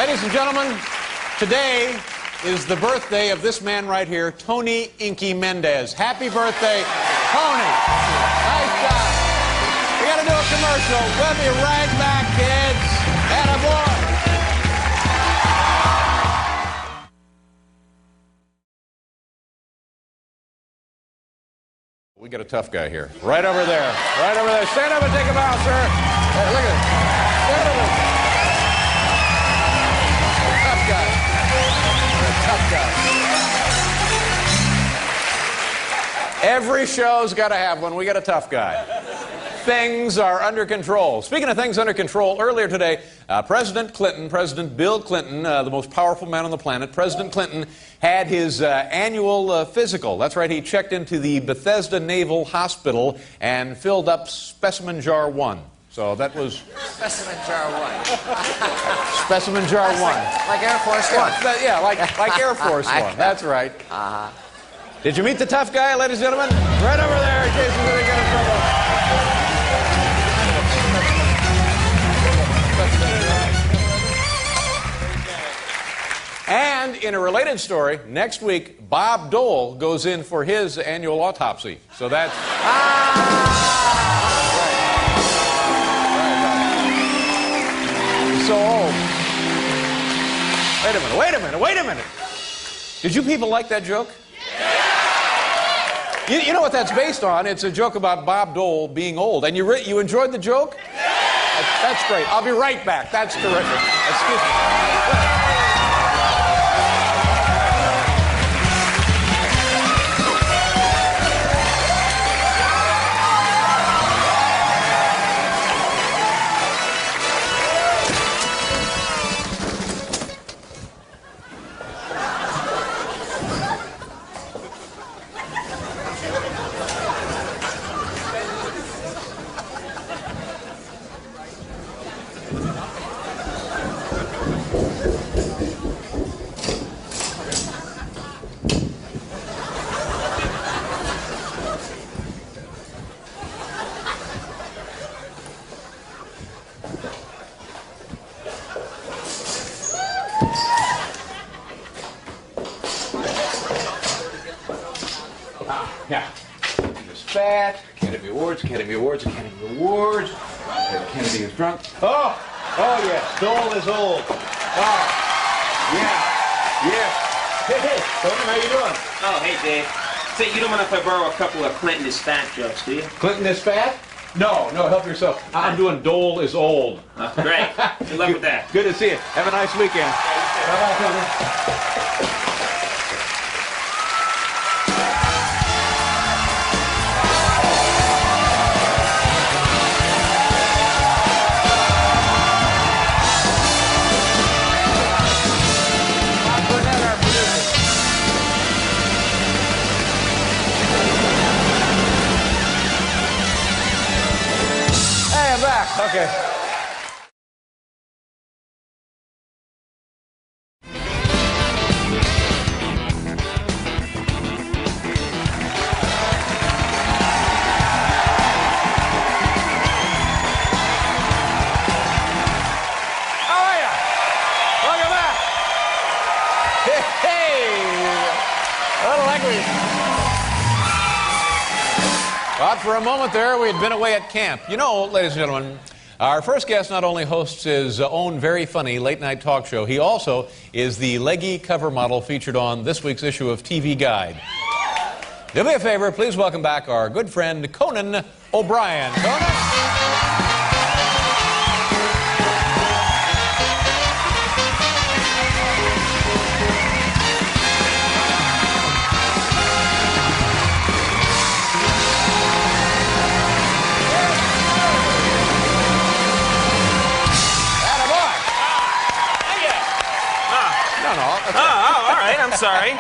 Ladies and gentlemen, today is the birthday of this man right here, Tony Inky Mendez. Happy birthday, Tony. Nice job. We got to do a commercial. We'll be right back, kids. Attaboy. We got a tough guy here. Right over there. Right over there. Stand up and take a bow, sir. Hey, look at it. Stand over there. Tough guy. Tough guy. Every show's got to have one. We got a tough guy. Things are under control. Speaking of things under control, earlier today, President Bill Clinton, the most powerful man on the planet, President Clinton had his annual physical. That's right, he checked into the Bethesda Naval Hospital and filled up specimen jar 1. So that was... Specimen jar 1. Specimen jar 1. Like Air Force One. Yeah, like Air Force One. That's right. Did you meet the tough guy, ladies and gentlemen? Right over there, in case we're going to get in trouble. And in a related story, next week, Bob Dole goes in for his annual autopsy. So that's... He's so old. Wait a minute. Did you people like that joke? You know what that's based on? It's a joke about Bob Dole being old. And you enjoyed the joke? That's great. I'll be right back. That's terrific. Excuse me. Now, Miss Fat, Academy Awards. Kennedy is drunk. Oh yes, Dole is old. Oh, yeah. Hey, Tony, how you doing? Oh, hey, Dave. Say, you don't mind if I borrow a couple of Clinton is fat jokes, do you? Clinton is fat? No, help yourself. I'm doing Dole is old. Great. Good luck with that. Good to see you. Have a nice weekend. Bye-bye, Tony. Okay. But for a moment there, we had been away at camp. You know, ladies and gentlemen, our first guest not only hosts his own very funny late-night talk show, he also is the leggy cover model featured on this week's issue of TV Guide. Do me a favor, please welcome back our good friend Conan O'Brien. Conan? All right, I'm sorry.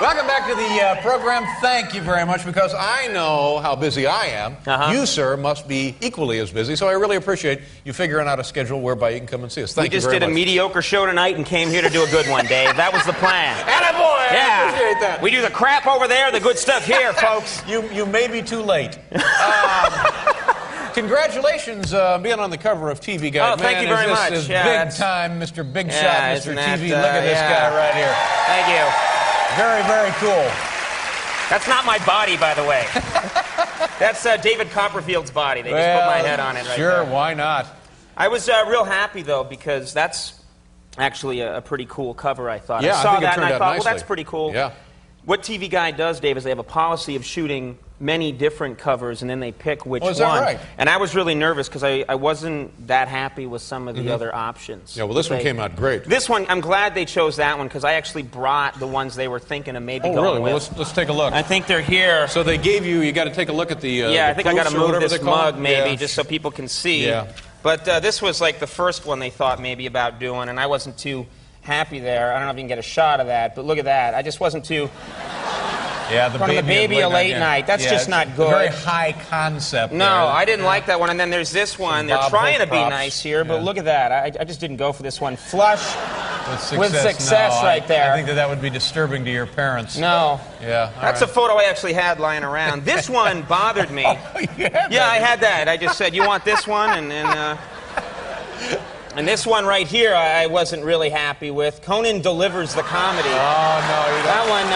Welcome back to the program. Thank you very much, because I know how busy I am. You, sir, must be equally as busy, so I really appreciate you figuring out a schedule whereby you can come and see us. Thank you very much. We just did a mediocre show tonight and came here to do a good one, Dave. That was the plan. Attaboy! Yeah. I appreciate that. We do the crap over there, the good stuff here, folks. You may be too late. congratulations being on the cover of TV Guide. Oh, thank you very much. This is Yeah, big time, Mr. Big Yeah, Shot, Mr. isn't that, TV. Look at this yeah. guy right here. Thank you. Very, very cool. That's not my body, by the way. That's David Copperfield's body. They just put my head on it right Sure, there. why not? I was real happy, though, because that's actually a pretty cool cover, I thought. Yeah, I I saw think it that and turned I out thought, well, nicely. that's pretty cool. Yeah. What TV Guide does, Dave, is they have a policy of shooting many different covers, and then they pick which Oh, is that one. right? And I was really nervous because I wasn't that happy with some of the other options. Yeah, well, this one came out great. This one, I'm glad they chose that one because I actually brought the ones they were thinking of maybe Oh, going really? with. Well, let's take a look. I think they're here. So they gave you got to take a look at the Yeah, I think I got to proofs or move whatever this they call mug them. maybe Yeah. just so people can see. Yeah. But this was like the first one they thought maybe about doing, and I wasn't too happy there. I don't know if you can get a shot of that, but look at that. I just wasn't too... Yeah, the From the baby a late yeah. night. That's Yeah, just not it's a good. Very high concept. No, there. I didn't like that one. And then there's this one. They're Bob trying to Hope be props. nice here, but Yeah. look at that. I just didn't go for this one. Flush With success No, right there. I think that would be disturbing to your parents. No. Yeah. That's a photo I actually had lying around. This one bothered me. Yeah, I had that. I just said, you want this one? And this one right here I wasn't really happy with. Conan delivers the comedy. Oh, no. You That one,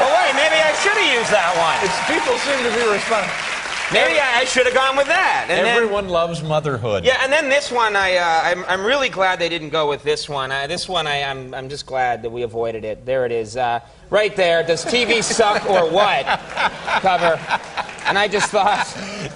well, wait, maybe I should have used that one. People seem to be responding. Maybe I should have gone with that. And then- Everyone loves motherhood. yeah, and then this one, I'm really glad they didn't go with this one. I'm just glad that we avoided it. There it is, right there. Does TV suck or what? Cover. And I just thought,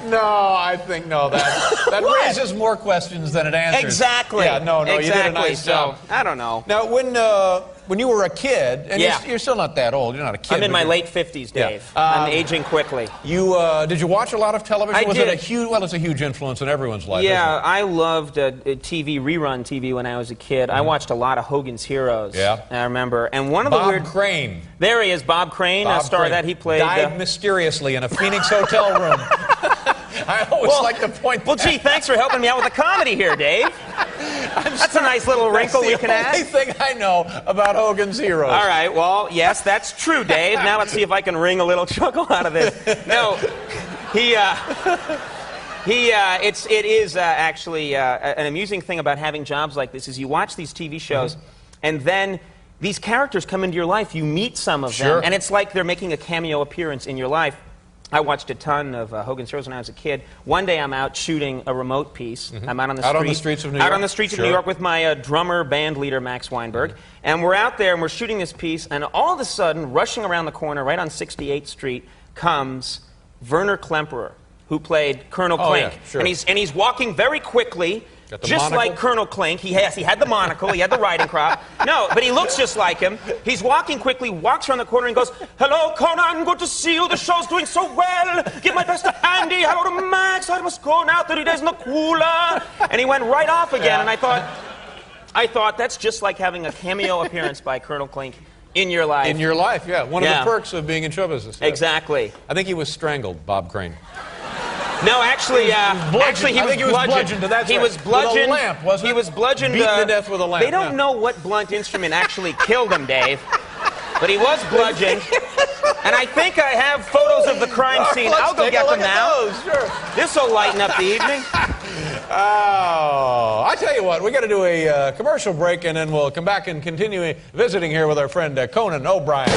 No, I think no. That raises more questions than it answers. exactly. Yeah, no, exactly. you did a nice So job. I don't know. Now, when you were a kid, and Yeah. you're still not that old. You're not a kid. I'm in but my you're- late 50s, Yeah. Dave. I'm aging quickly. You did you watch a lot of television? I Was did. it a huge? Well, it's a huge influence in everyone's life. Yeah, Isn't I loved rerun TV when I was a kid. I watched a lot of Hogan's Heroes. Yeah. I remember. And one it? of the Bob weird... Crane. There he is, Bob Crane, a Bob star Crane that he played. died mysteriously in a Phoenix hotel room. I always like to point. Well, gee, thanks for helping me out with the comedy here, Dave. That's a nice little wrinkle we can That's the add. only thing I know about Hogan's Heroes. All right, well, yes, that's true, Dave. Now let's see if I can wring a little chuckle out of this. No, it is actually an amusing thing about having jobs like this is you watch these TV shows, and then these characters come into your life. You meet some of Sure. them, and it's like they're making a cameo appearance in your life. I watched a ton of Hogan's Heroes when I was a kid. One day I'm out shooting a remote piece. I'm out on the street. Out on the streets of New Out York? on the streets of Sure. New York with my drummer, band leader, Max Weinberg. And we're out there and we're shooting this piece, and all of a sudden, rushing around the corner, right on 68th Street, comes Werner Klemperer, who played Colonel Oh, Klink. yeah, sure. And he's walking very quickly. Got the Just monocle? like Colonel Klink. He had the monocle, he had the riding crop. No, but he looks just like him. He's walking quickly, walks around the corner and goes, "Hello, Conan, good to see you. The show's doing so well. Give my best to Andy. Hello to Max. I must go now, 30 days in the cooler." And he went right off again, and I thought that's just like having a cameo appearance by Colonel Klink in your life. In your life, yeah. One Yeah. of the perks of being in show business. Yeah. Exactly. I think he was strangled, Bob Crane. No, actually, bludgeoned. he I was think he was bludgeoned, that's He right. was bludgeoned. With a lamp, wasn't He it? was bludgeoned. Beaten to death with a lamp, They don't yeah. know what blunt instrument actually killed him, Dave. But he was bludgeoned. And I think I have photos of the crime scene. Let's I'll go take get a them look at now. those, sure. This will lighten up the evening. Oh, I tell you what, we got to do a commercial break, and then we'll come back and continue visiting here with our friend Conan O'Brien.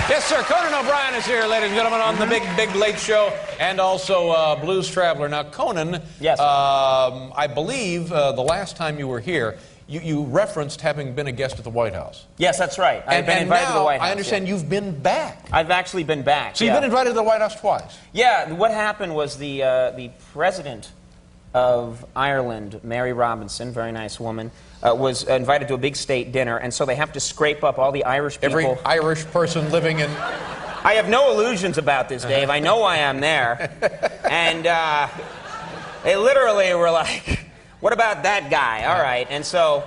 Yes, sir. Conan O'Brien is here, ladies and gentlemen, on the Big Late Show, and also Blues Traveler. Now, Conan, Yes. I believe the last time you were here, you referenced having been a guest at the White House. Yes, that's right. I've been and invited now, to the White House. I understand you've been back. Yeah. I've actually been back. So you've been invited to the White House twice. Yeah, what happened was the president of Ireland, Mary Robinson, very nice woman, was invited to a big state dinner, and so they have to scrape up all the Irish people. Every Irish person living in... I have no illusions about this, Dave. I know why I'm there. And they literally were like, "What about that guy?" All right. And so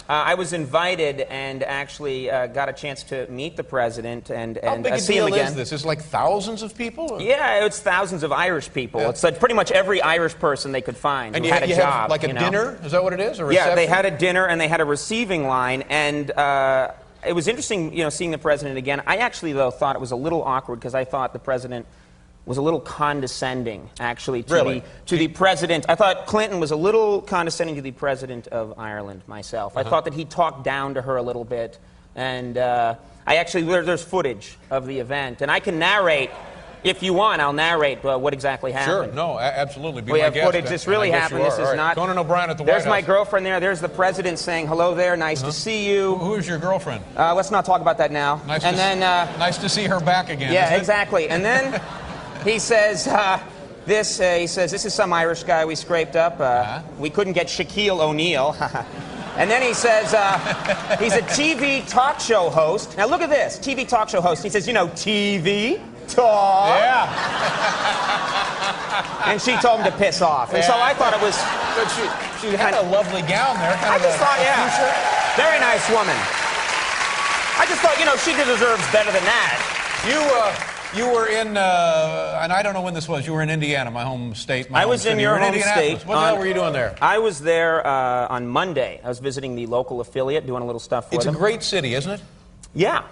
I was invited and actually got a chance to meet the president and How big a see him deal again. is this? Is it like thousands of people? Or? Yeah, it's thousands of Irish people. Yeah. It's like pretty much every Irish person they could find And who you had a you job. have like a you know? dinner? Is that what it is? A Yeah, they reception? had a dinner and they had a receiving line, and it was interesting, seeing the president again. I actually, though, thought it was a little awkward because I thought the president was a little condescending, actually, to the president. I thought Clinton was a little condescending to the president of Ireland, myself. I thought that he talked down to her a little bit, and I actually, there's footage of the event, and I can narrate. If you want, I'll narrate what exactly happened. Sure, no, absolutely. Be We my have guest, footage. This really and I guess happened. you This are. is All right. not. Conan O'Brien at the White There's House. my girlfriend there. There's the president saying hello there. Nice to see you. Who is your girlfriend? Let's not talk about that now. Nice and to then, nice to see her back again. yeah, isn't it? exactly. And then he says, he says, this is some Irish guy we scraped up. We couldn't get Shaquille O'Neal. And then he says, he's a TV talk show host. Now look at this, TV talk show host. He says, TV talk. Yeah. And she told him to piss off. And so I thought it was. But she had a lovely gown there. I just thought, yeah, very nice woman. I just thought, she deserves better than that. You were in, and I don't know when this was. You were in Indiana, my home state. I was in your home state. What the hell were you doing there? I was there on Monday. I was visiting the local affiliate, doing a little stuff for It's them. a great city, isn't it? Yeah.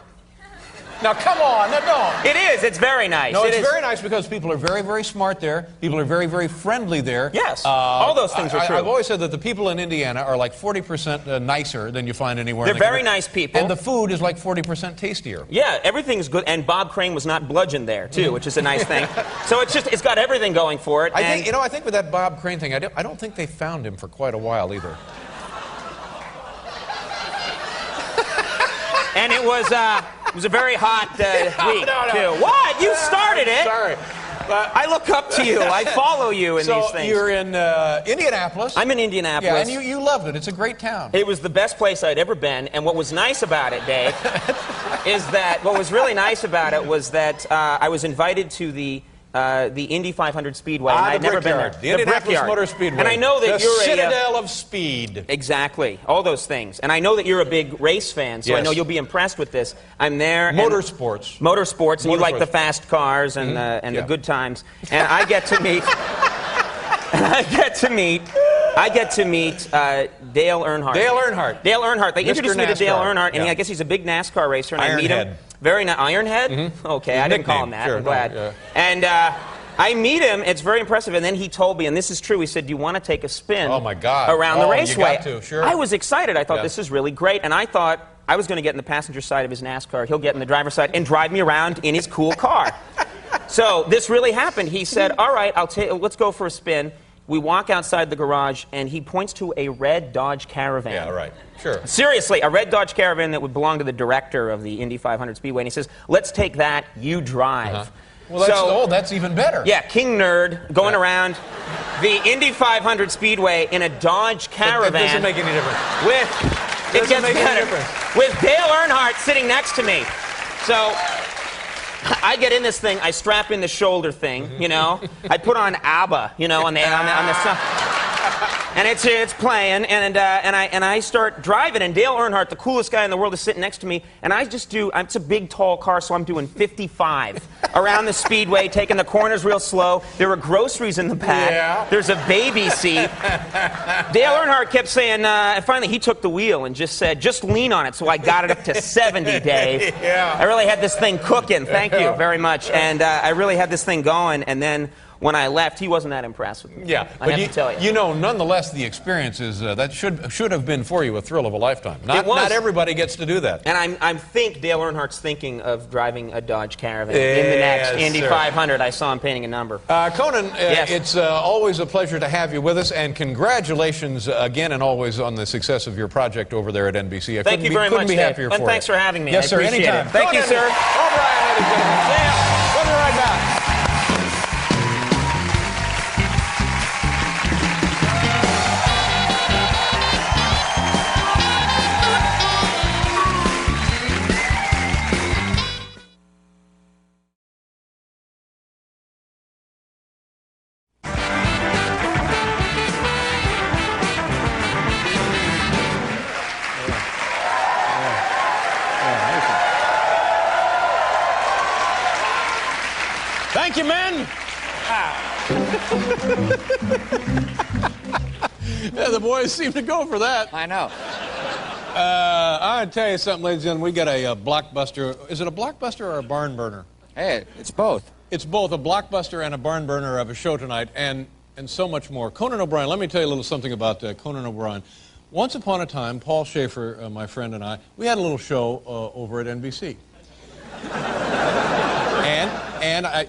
Now, come on. No, don't. It is. It's very nice. No, it's is. very nice because people are very, very smart there. People are very, very friendly there. Yes. All those things are true. I've always said that the people in Indiana are like 40% nicer than you find anywhere They're in the very country. nice people. And the food is like 40% tastier. Yeah, everything's good. And Bob Crane was not bludgeoned there, too, which is a nice thing. So it's got everything going for it. I think with that Bob Crane thing, I don't think they found him for quite a while either. And it was a very hot week, too. What? You started it. Sorry. I look up to you. I follow you in these things. So you're in Indianapolis. I'm in Indianapolis. Yeah, and you loved it. It's a great town. It was the best place I'd ever been. And what was nice about it, Dave, is that what was really nice about it was that I was invited to the Indy 500 Speedway, and I'd never been there. The Indianapolis Motor Speedway. And I know that you're the citadel of speed. Exactly, all those things. And I know that you're a big race fan, so I know you'll be impressed with this. I'm there. Motorsports, and you like the fast cars and the good times. And I get to meet. I get to meet Dale Earnhardt. Dale Earnhardt. They introduced me to Dale Earnhardt, and I guess he's a big NASCAR racer, and I meet him. Very nice. Ironhead? Okay, I didn't call him that. Sure, I'm glad. yeah. And I meet him. It's very impressive. And then he told me, and this is true, he said, do you want to take a spin Oh, my God. around the raceway? You got to, sure. I was excited. I thought, this is really great. And I thought I was going to get in the passenger side of his NASCAR. He'll get in the driver's side and drive me around in his cool car. So this really happened. He said, all right, let's go for a spin. We walk outside the garage, and he points to a red Dodge Caravan. Yeah, right. Sure. Seriously, a red Dodge Caravan that would belong to the director of the Indy 500 Speedway. And he says, let's take that, you drive. Well, that's even better. Yeah, King Nerd going around the Indy 500 Speedway in a Dodge Caravan. It doesn't make any difference. With Dale Earnhardt sitting next to me. So I get in this thing, I strap in the shoulder thing, I put on ABBA, on the stuff. And it's playing, and I start driving, and Dale Earnhardt, the coolest guy in the world, is sitting next to me, and it's a big, tall car, so I'm doing 55 around the speedway, taking the corners real slow. There were groceries in the back. Yeah. There's a baby seat. Dale Earnhardt kept saying, and finally he took the wheel and just said, just lean on it, so I got it up to 70, Dave. Yeah. I really had this thing cooking, thank you very much, and I really had this thing going, and then when I left, he wasn't that impressed with me. Yeah, I have to tell you. Nonetheless, the experience is that should have been for you a thrill of a lifetime. Not everybody gets to do that. And I think Dale Earnhardt's thinking of driving a Dodge Caravan in the next Indy 500. I saw him painting a number. Conan, it's always a pleasure to have you with us, and congratulations again and always on the success of your project over there at NBC. Thank you very much, couldn't be happier Dave. for And thanks you. for having me. Yes, I sir. appreciate Anytime. it. Thank you, sir. O'Brien, ladies and gentlemen. We'll be right back. Yeah, the boys seem to go for that. I know. I'll tell you something, ladies and gentlemen. We got a blockbuster. Is it a blockbuster or a barn burner? Hey, it's both. It's both a blockbuster and a barn burner of a show tonight, and so much more. Conan O'Brien, let me tell you a little something about Conan O'Brien. Once upon a time, Paul Schaefer, my friend, and I, we had a little show over at NBC.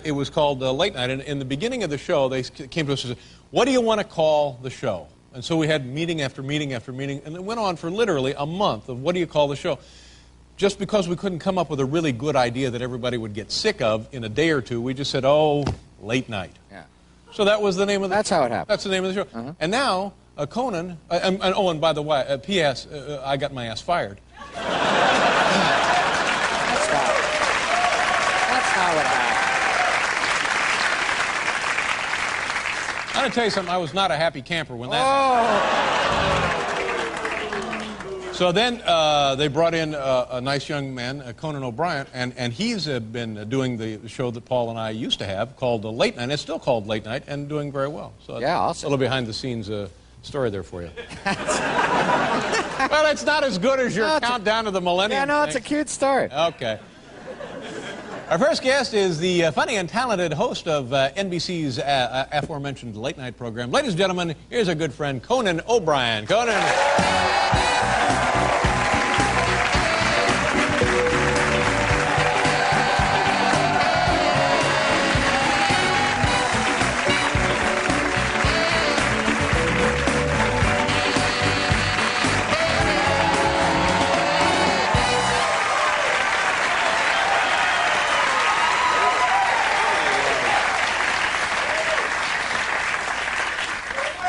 It was called Late Night, and in the beginning of the show, they came to us and said, what do you want to call the show? And so we had meeting after meeting after meeting, and it went on for literally a month of what do you call the show? Just because we couldn't come up with a really good idea that everybody would get sick of in a day or two, we just said, oh, Late Night. Yeah. So that was the name of the That's show. how it happened. That's the name of the show. And now, Conan, and by the way, P.S., I got my ass fired. That's not what happened. I'm going to tell you something, I was not a happy camper when that happened. So then they brought in a nice young man, Conan O'Brien, and he's been doing the show that Paul and I used to have called Late Night. It's still called Late Night and doing very well. So Yeah, awesome. A little behind-the-scenes story there for you. Well, it's not as good as your countdown to the millennium. Yeah, no, it's a cute story. Okay. Our first guest is the funny and talented host of NBC's aforementioned late night program. Ladies and gentlemen, here's our good friend Conan O'Brien. Conan.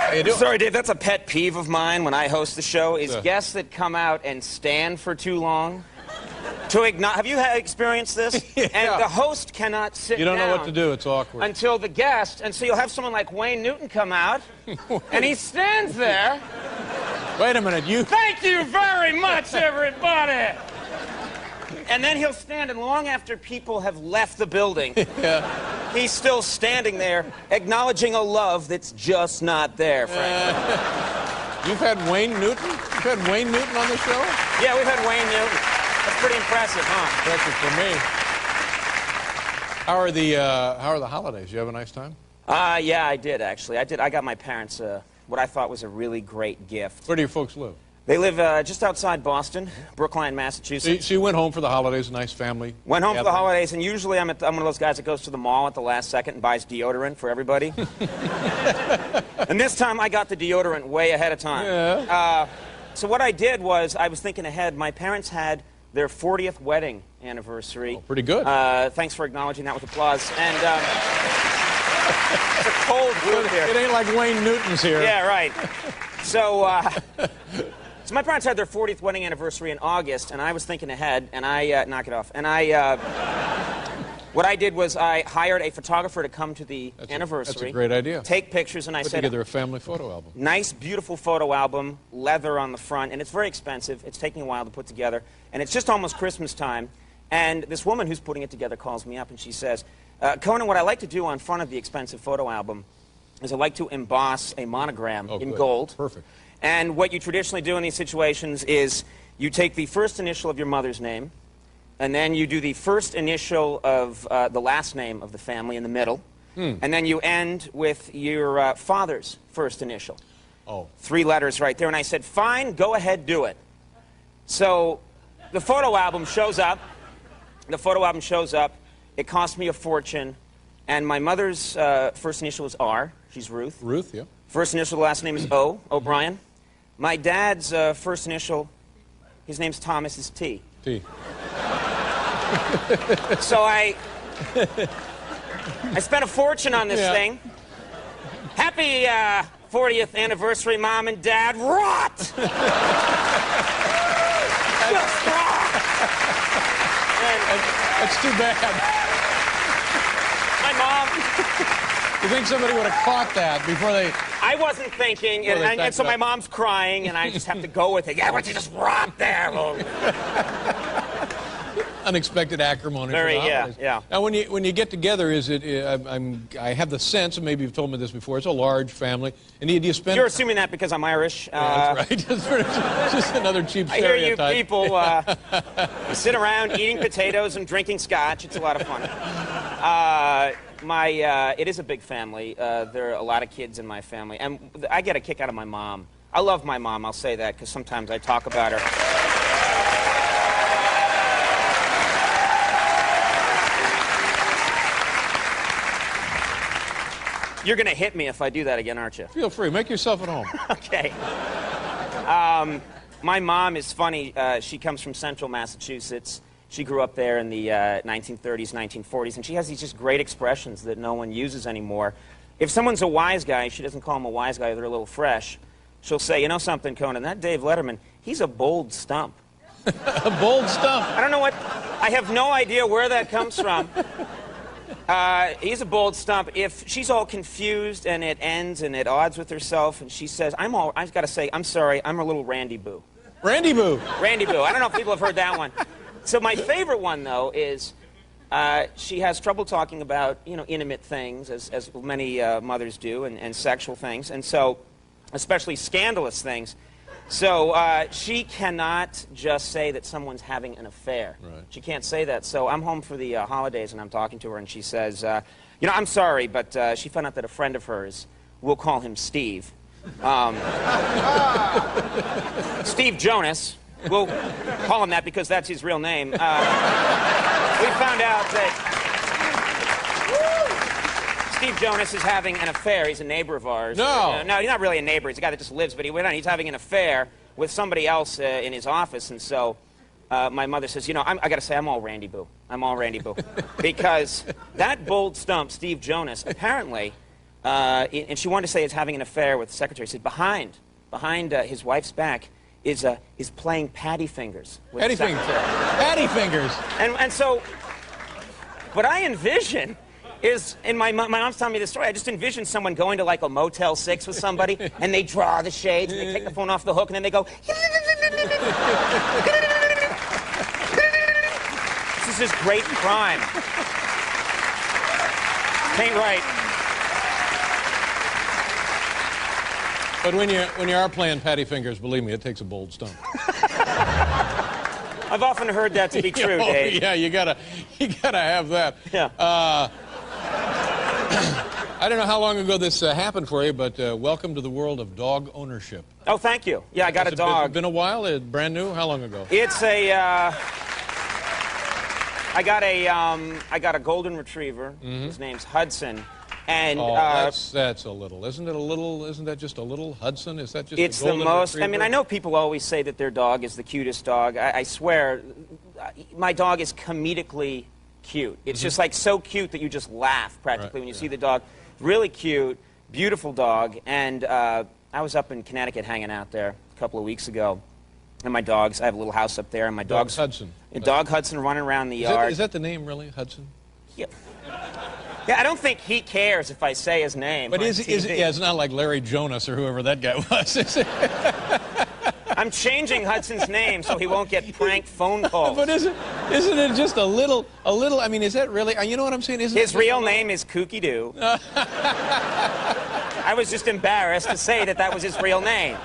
How you doing? Sorry, Dave, that's a pet peeve of mine when I host the show, is guests that come out and stand for too long. Have you experienced this? Yeah. And the host cannot sit down. You don't know what to do. It's awkward. Until the guest, and so you'll have someone like Wayne Newton come out, and he stands there. Wait a minute, you... Thank you very much, everybody! And then he'll stand, and long after people have left the building, he's still standing there, acknowledging a love that's just not there, frankly. You've had Wayne Newton? You've had Wayne Newton on the show? Yeah, we've had Wayne Newton. That's pretty impressive, huh? Impressive for me. How are the holidays? You have a nice time? Yeah, I did, actually. I got my parents what I thought was a really great gift. Where do your folks live? They live just outside Boston, Brookline, Massachusetts. So you went home for the holidays, a nice family? Went home for the holidays, and usually I'm one of those guys that goes to the mall at the last second and buys deodorant for everybody. And this time I got the deodorant way ahead of time. Yeah. So what I did was I was thinking ahead. My parents had their 40th wedding anniversary. Oh, pretty good. Thanks for acknowledging that with applause. And it's a cold group here. It ain't like Wayne Newton's here. Yeah, right. So, so my parents had their 40th wedding anniversary in August, and I was thinking ahead, and I knock it off. And what I did was I hired a photographer to come to the anniversary. That's a great idea. Take pictures, and I Put said, together a family photo album. nice, beautiful photo album, leather on the front, and it's very expensive. It's taking a while to put together, and it's just almost Christmas time. And this woman who's putting it together calls me up, and she says, Conan, what I like to do on front of the expensive photo album is I like to emboss a monogram in gold. Perfect. And what you traditionally do in these situations is you take the first initial of your mother's name, and then you do the first initial of the last name of the family in the middle, and then you end with your father's first initial. Oh. 3 letters right there. And I said, fine, go ahead, do it. So the photo album shows up. It cost me a fortune. And my mother's first initial is R. She's Ruth. Ruth, yeah. First initial, the last name is O, O'Brien. My dad's first initial, his name's Thomas, is T. T. So I spent a fortune on this thing. Happy 40th anniversary, Mom and Dad. Rot! Just rot! That's too bad. My mom... You think somebody would have caught that before they... I wasn't thinking, and so my mom's crying, and I just have to go with it. Yeah, why don't you just rot there? unexpected acrimony. Very, for the yeah, holidays. yeah. Now, when you get together, is it? I have the sense, and maybe you've told me this before. It's a large family, and do you spend? You're assuming that because I'm Irish. Yeah, that's right. It's just another cheap I hear stereotype. you people you sit around eating potatoes and drinking scotch. It's a lot of fun. It is a big family. There are a lot of kids in my family, and I get a kick out of my mom. I love my mom, I'll say that, because sometimes I talk about her. You're going to hit me if I do that again, aren't you? Feel free. Make yourself at home. Okay. My mom is funny. She comes from central Massachusetts. She grew up there in the 1930s, 1940s, and she has these just great expressions that no one uses anymore. If someone's a wise guy, she doesn't call them a wise guy, they're a little fresh. She'll say, you know something, Conan, that Dave Letterman, he's a bold stump. A bold stump. I don't know what, I have no idea where that comes from. He's a bold stump. If she's all confused and it ends and at odds with herself, and she says, I've got to say, I'm sorry, I'm a little Randy Boo. Randy Boo. Randy Boo. I don't know if people have heard that one. So my favorite one, though, is she has trouble talking about, intimate things, as many mothers do, and sexual things, and so, especially scandalous things. So she cannot just say that someone's having an affair. Right. She can't say that. So I'm home for the holidays, and I'm talking to her, and she says, I'm sorry, but she found out that a friend of hers, we'll call him Steve, Steve Jonas, we'll call him that because that's his real name. We found out that Steve Jonas is having an affair. He's a neighbor of ours. No. No, he's not really a neighbor. He's a guy that just lives, but he's having an affair with somebody else in his office. And so my mother says, I got to say, I'm all Randy Boo. I'm all Randy Boo. Because that bold stump, Steve Jonas, apparently, and she wanted to say he's having an affair with the secretary. She said, behind his wife's back is playing patty fingers. Patty fingers. Patty fingers. And so what I envision is, and my mom's telling me this story, I just envision someone going to like a Motel 6 with somebody, and they draw the shades, and they take the phone off the hook, and then they go, this is just great crime. Ain't right. But when you are playing patty fingers, believe me, it takes a bold stump. I've often heard that to be true, Dave. Yeah, you gotta have that. Yeah. I don't know how long ago this happened for you, but welcome to the world of dog ownership. Oh, thank you. Yeah, I got a dog. Been a while? Brand new? How long ago? It's a. I got a golden retriever. Mm-hmm. His name's Hudson. And that's a little. Isn't that just a little Hudson? Is that just it's a golden the most. retriever? I mean, I know people always say that their dog is the cutest dog. I swear, my dog is comedically cute. It's just like so cute that you just laugh practically when you see the dog. Really cute, beautiful dog. And I was up in Connecticut hanging out there a couple of weeks ago. And my dogs, I have a little house up there, and my dog's Hudson. Dog Hudson running around the yard. Is that the name, really, Hudson? Yeah. Yeah, I don't think he cares if I say his name. But it's not like Larry Jonas or whoever that guy was, is it? I'm changing Hudson's name so he won't get prank phone calls. But isn't it just a little, I mean, is that really, you know what I'm saying? His real name is Kooky Doo. I was just embarrassed to say that was his real name.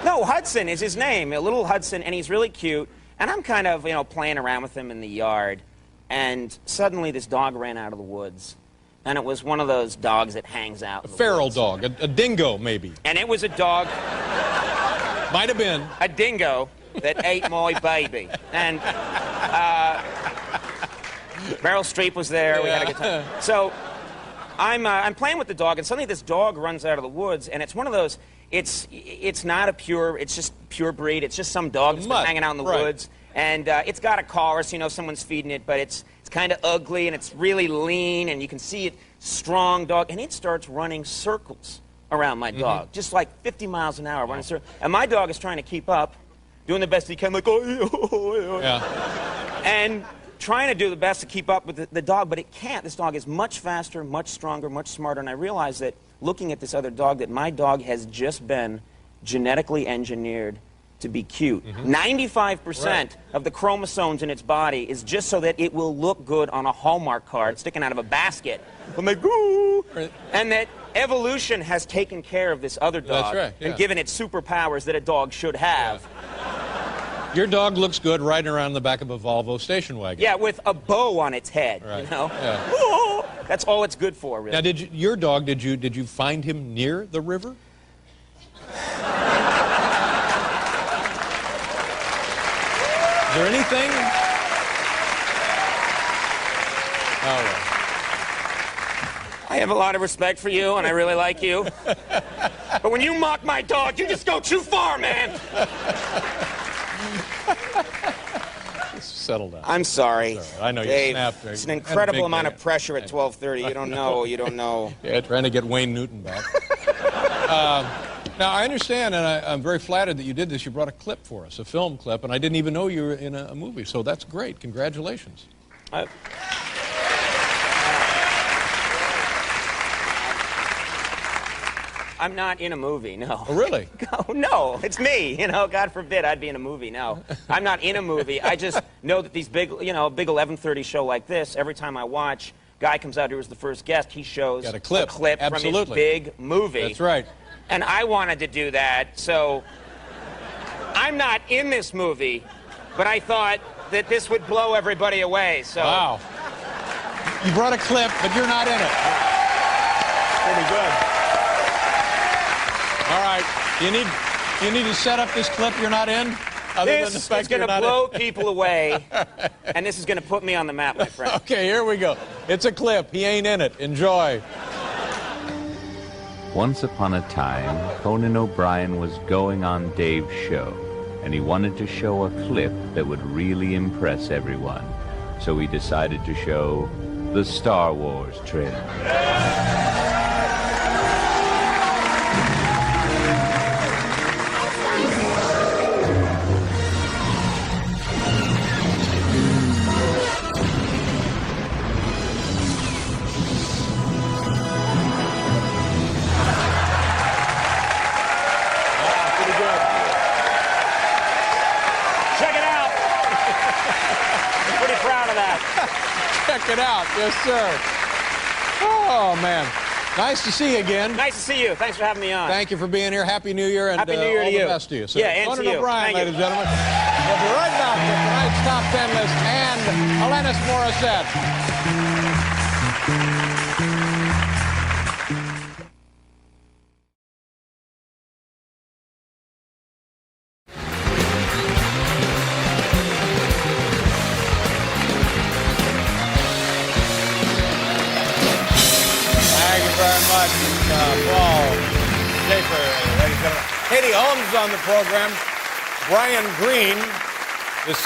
No, Hudson is his name, a little Hudson, and he's really cute. And I'm kind of, playing around with him in the yard. And suddenly this dog ran out of the woods. And it was one of those dogs that hangs out. A feral dog, a dingo, maybe. And it was a dog. Might have been. A dingo that ate my baby. And Meryl Streep was there. Yeah. We had a good time. So I'm playing with the dog, and suddenly this dog runs out of the woods, and it's one of those. It's not a pure. It's just pure breed. It's just some dog that's been hanging out in the woods, and it's got a collar, so someone's feeding it, but it's kind of ugly, and it's really lean, and you can see it. Strong dog, and it starts running circles around my dog, just like 50 miles an hour running circles. And my dog is trying to keep up, doing the best he can, like, and trying to do the best to keep up with the dog, but it can't. This dog is much faster, much stronger, much smarter, and I realize that looking at this other dog, that my dog has just been genetically engineered to be cute. 95% of the chromosomes in its body is just so that it will look good on a Hallmark card sticking out of a basket. I'm like, ooh. And that evolution has taken care of this other dog and given it superpowers that a dog should have. Your dog looks good riding around the back of a Volvo station wagon. Yeah, with a bow on its head, you know? Yeah. Ooh, that's all it's good for, really. Now, your dog, did you find him near the river? Is there anything? Oh, well. I have a lot of respect for you, and I really like you. But when you mock my dog, you just go too far, man. Settle down. I'm sorry. I know, Dave, you snapped there. it's an incredible amount of pressure at 12:30. You don't know. You don't know. Yeah, trying to get Wayne Newton back. Now, I understand, and I'm very flattered that you did this. You brought a clip for us, a film clip, and I didn't even know you were in a movie, so that's great. Congratulations. I'm not in a movie, no. Oh, really? No, it's me. You know, God forbid I'd be in a movie. No, I'm not in a movie. I just know that these big, big 11:30 show like this, every time I watch, guy comes out here as the first guest, he shows a clip from his big movie. That's right. And I wanted to do that, so I'm not in this movie, but I thought that this would blow everybody away, so. Wow. You brought a clip, but you're not in it. Pretty good. All right. You need to set up this clip you're not in? This is going to blow people away, and this is going to put me on the map, my friend. Okay, here we go. It's a clip. He ain't in it. Enjoy. Once upon a time, Conan O'Brien was going on Dave's show, and he wanted to show a clip that would really impress everyone. So he decided to show the Star Wars trailer. Check it out. Yes, sir. Oh, man. Nice to see you again. Nice to see you. Thanks for having me on. Thank you for being here. Happy New Year, and Happy New Year all to you. the best to you. So, yeah, and Conan to you. O'Brien, ladies and gentlemen. We'll be right back with tonight's Top 10 list and Alanis Morissette. Katie Holmes is on the program. Brian Greene, this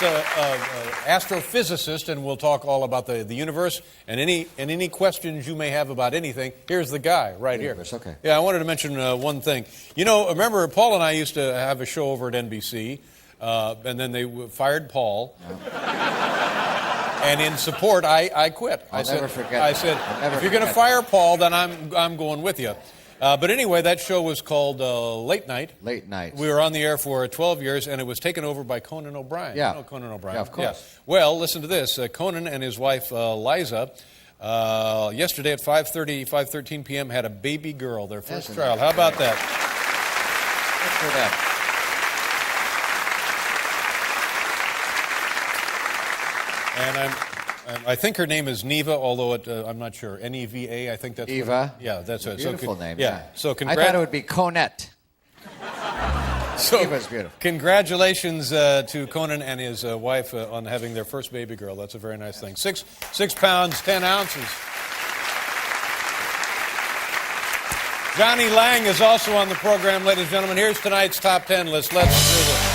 astrophysicist, and we'll talk all about the universe and any questions you may have about anything. Here's the guy right here. Okay. Yeah, I wanted to mention one thing. You know, remember Paul and I used to have a show over at NBC, and then they fired Paul. Yeah. And in support, I quit. I'll never forget. I said, if you're going to fire Paul, then I'm going with you. But anyway, that show was called Late Night. Late Night. We were on the air for 12 years, and it was taken over by Conan O'Brien. Yeah. You know Conan O'Brien? Yeah, of course. Yeah. Well, listen to this. Conan and his wife, Liza, yesterday at 5:13 p.m. had a baby girl, their first child. How about that? Good for them. And I think her name is Neva, although I'm not sure. N-E-V-A, I think that's... Eva? Yeah, that's it. Beautiful name. Yeah. So I thought it would be Conette. So, Eva's beautiful. Congratulations to Conan and his wife on having their first baby girl. That's a very nice thing. 6 pounds, 10 ounces. Johnny Lang is also on the program, ladies and gentlemen. Here's tonight's Top 10 list. Let's do this.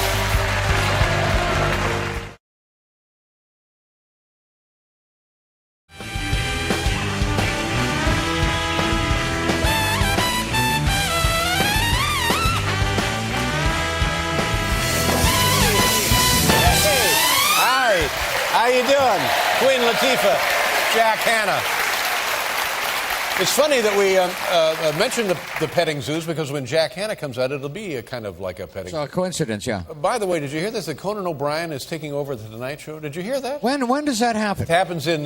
How you doing? Queen Latifah, Jack Hanna. It's funny that we mentioned the petting zoos because when Jack Hanna comes out, it'll be a kind of like a petting zoo. It's a coincidence, yeah. By the way, did you hear this? That Conan O'Brien is taking over the Tonight Show? Did you hear that? When does that happen? It happens in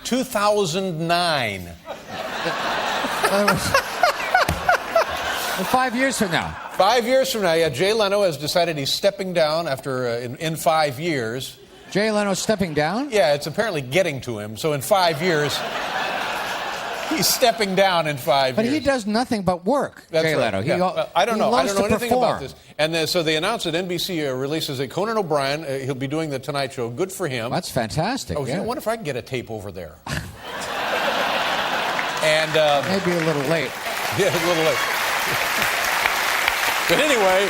2009. 5 years from now. 5 years from now, yeah. Jay Leno has decided he's stepping down after in 5 years. Jay Leno stepping down? Yeah, it's apparently getting to him. So in 5 years, he's stepping down in 5 years. But he does nothing but work, That's Jay right. Leno. Yeah. I don't know. I don't know anything perform. about this. And so they announced that NBC releases that Conan O'Brien, he'll be doing the Tonight Show. Good for him. That's fantastic. Oh, yeah. I wonder if I can get a tape over there. And maybe a little late. Yeah, a little late. But anyway,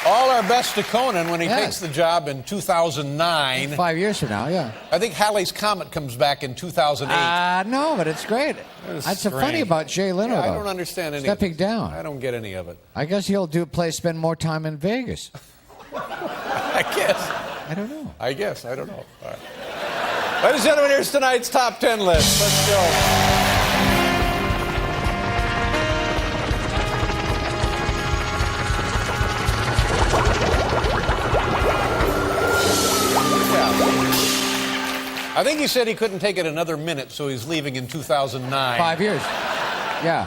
all our best to Conan when he takes the job in 2009. 5 years from now, yeah. I think Halley's Comet comes back in 2008. No, but it's great. That's so funny about Jay Leno, Yeah, I though. don't understand any Stepping of it. down. I don't get any of it. I guess he'll spend more time in Vegas. I guess. I don't know. I guess. I don't know. All right. Ladies and gentlemen, here's tonight's top 10 list. Let's go. I think he said he couldn't take it another minute, so he's leaving in 2009. 5 years. Yeah.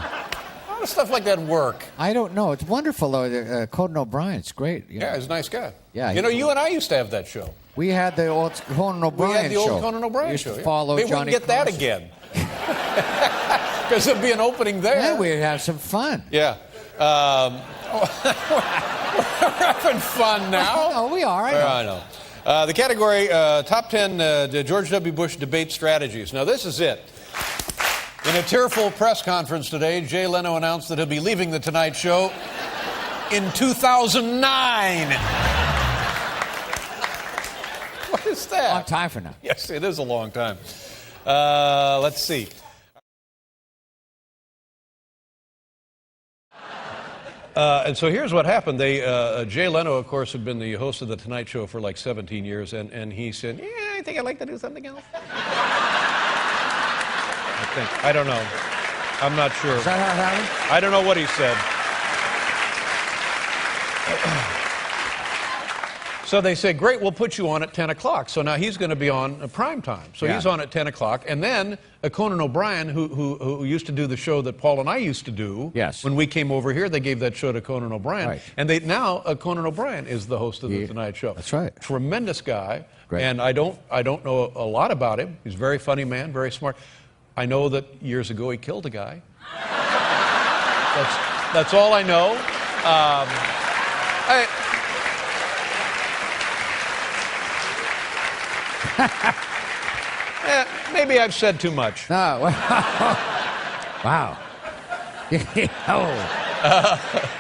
How does stuff like that work? I don't know. It's wonderful, though. Conan O'Brien, it's great. Yeah, he's a nice guy. Yeah, you know, you and I used to have that show. We had the old Conan O'Brien show. We had the old Conan O'Brien we used show. To follow Maybe Johnny we can get that Carson. again. Because there'd be an opening there. Yeah, we'd have some fun. Yeah. We're having fun now. No, we are. I know. The category, top 10 George W. Bush debate strategies. Now, this is it. In a tearful press conference today, Jay Leno announced that he'll be leaving The Tonight Show in 2009. What is that? Long time from now. Yes, it is a long time. Let's see. And so here's what happened. Jay Leno, of course, had been the host of The Tonight Show for like 17 years, and he said, yeah, I think I'd like to do something else. I don't know. I'm not sure. Is that how it happened? I don't know what he said. So they said, great, we'll put you on at 10 o'clock. So now he's going to be on prime time. So he's on at 10 o'clock. And then Conan O'Brien, who used to do the show that Paul and I used to do. Yes. When we came over here, they gave that show to Conan O'Brien. Right. And now Conan O'Brien is the host of The Tonight Show. That's right. Tremendous guy. Great. And I don't know a lot about him. He's a very funny man, very smart. I know that years ago he killed a guy. That's all I know. Maybe I've said too much. No. Wow. Oh.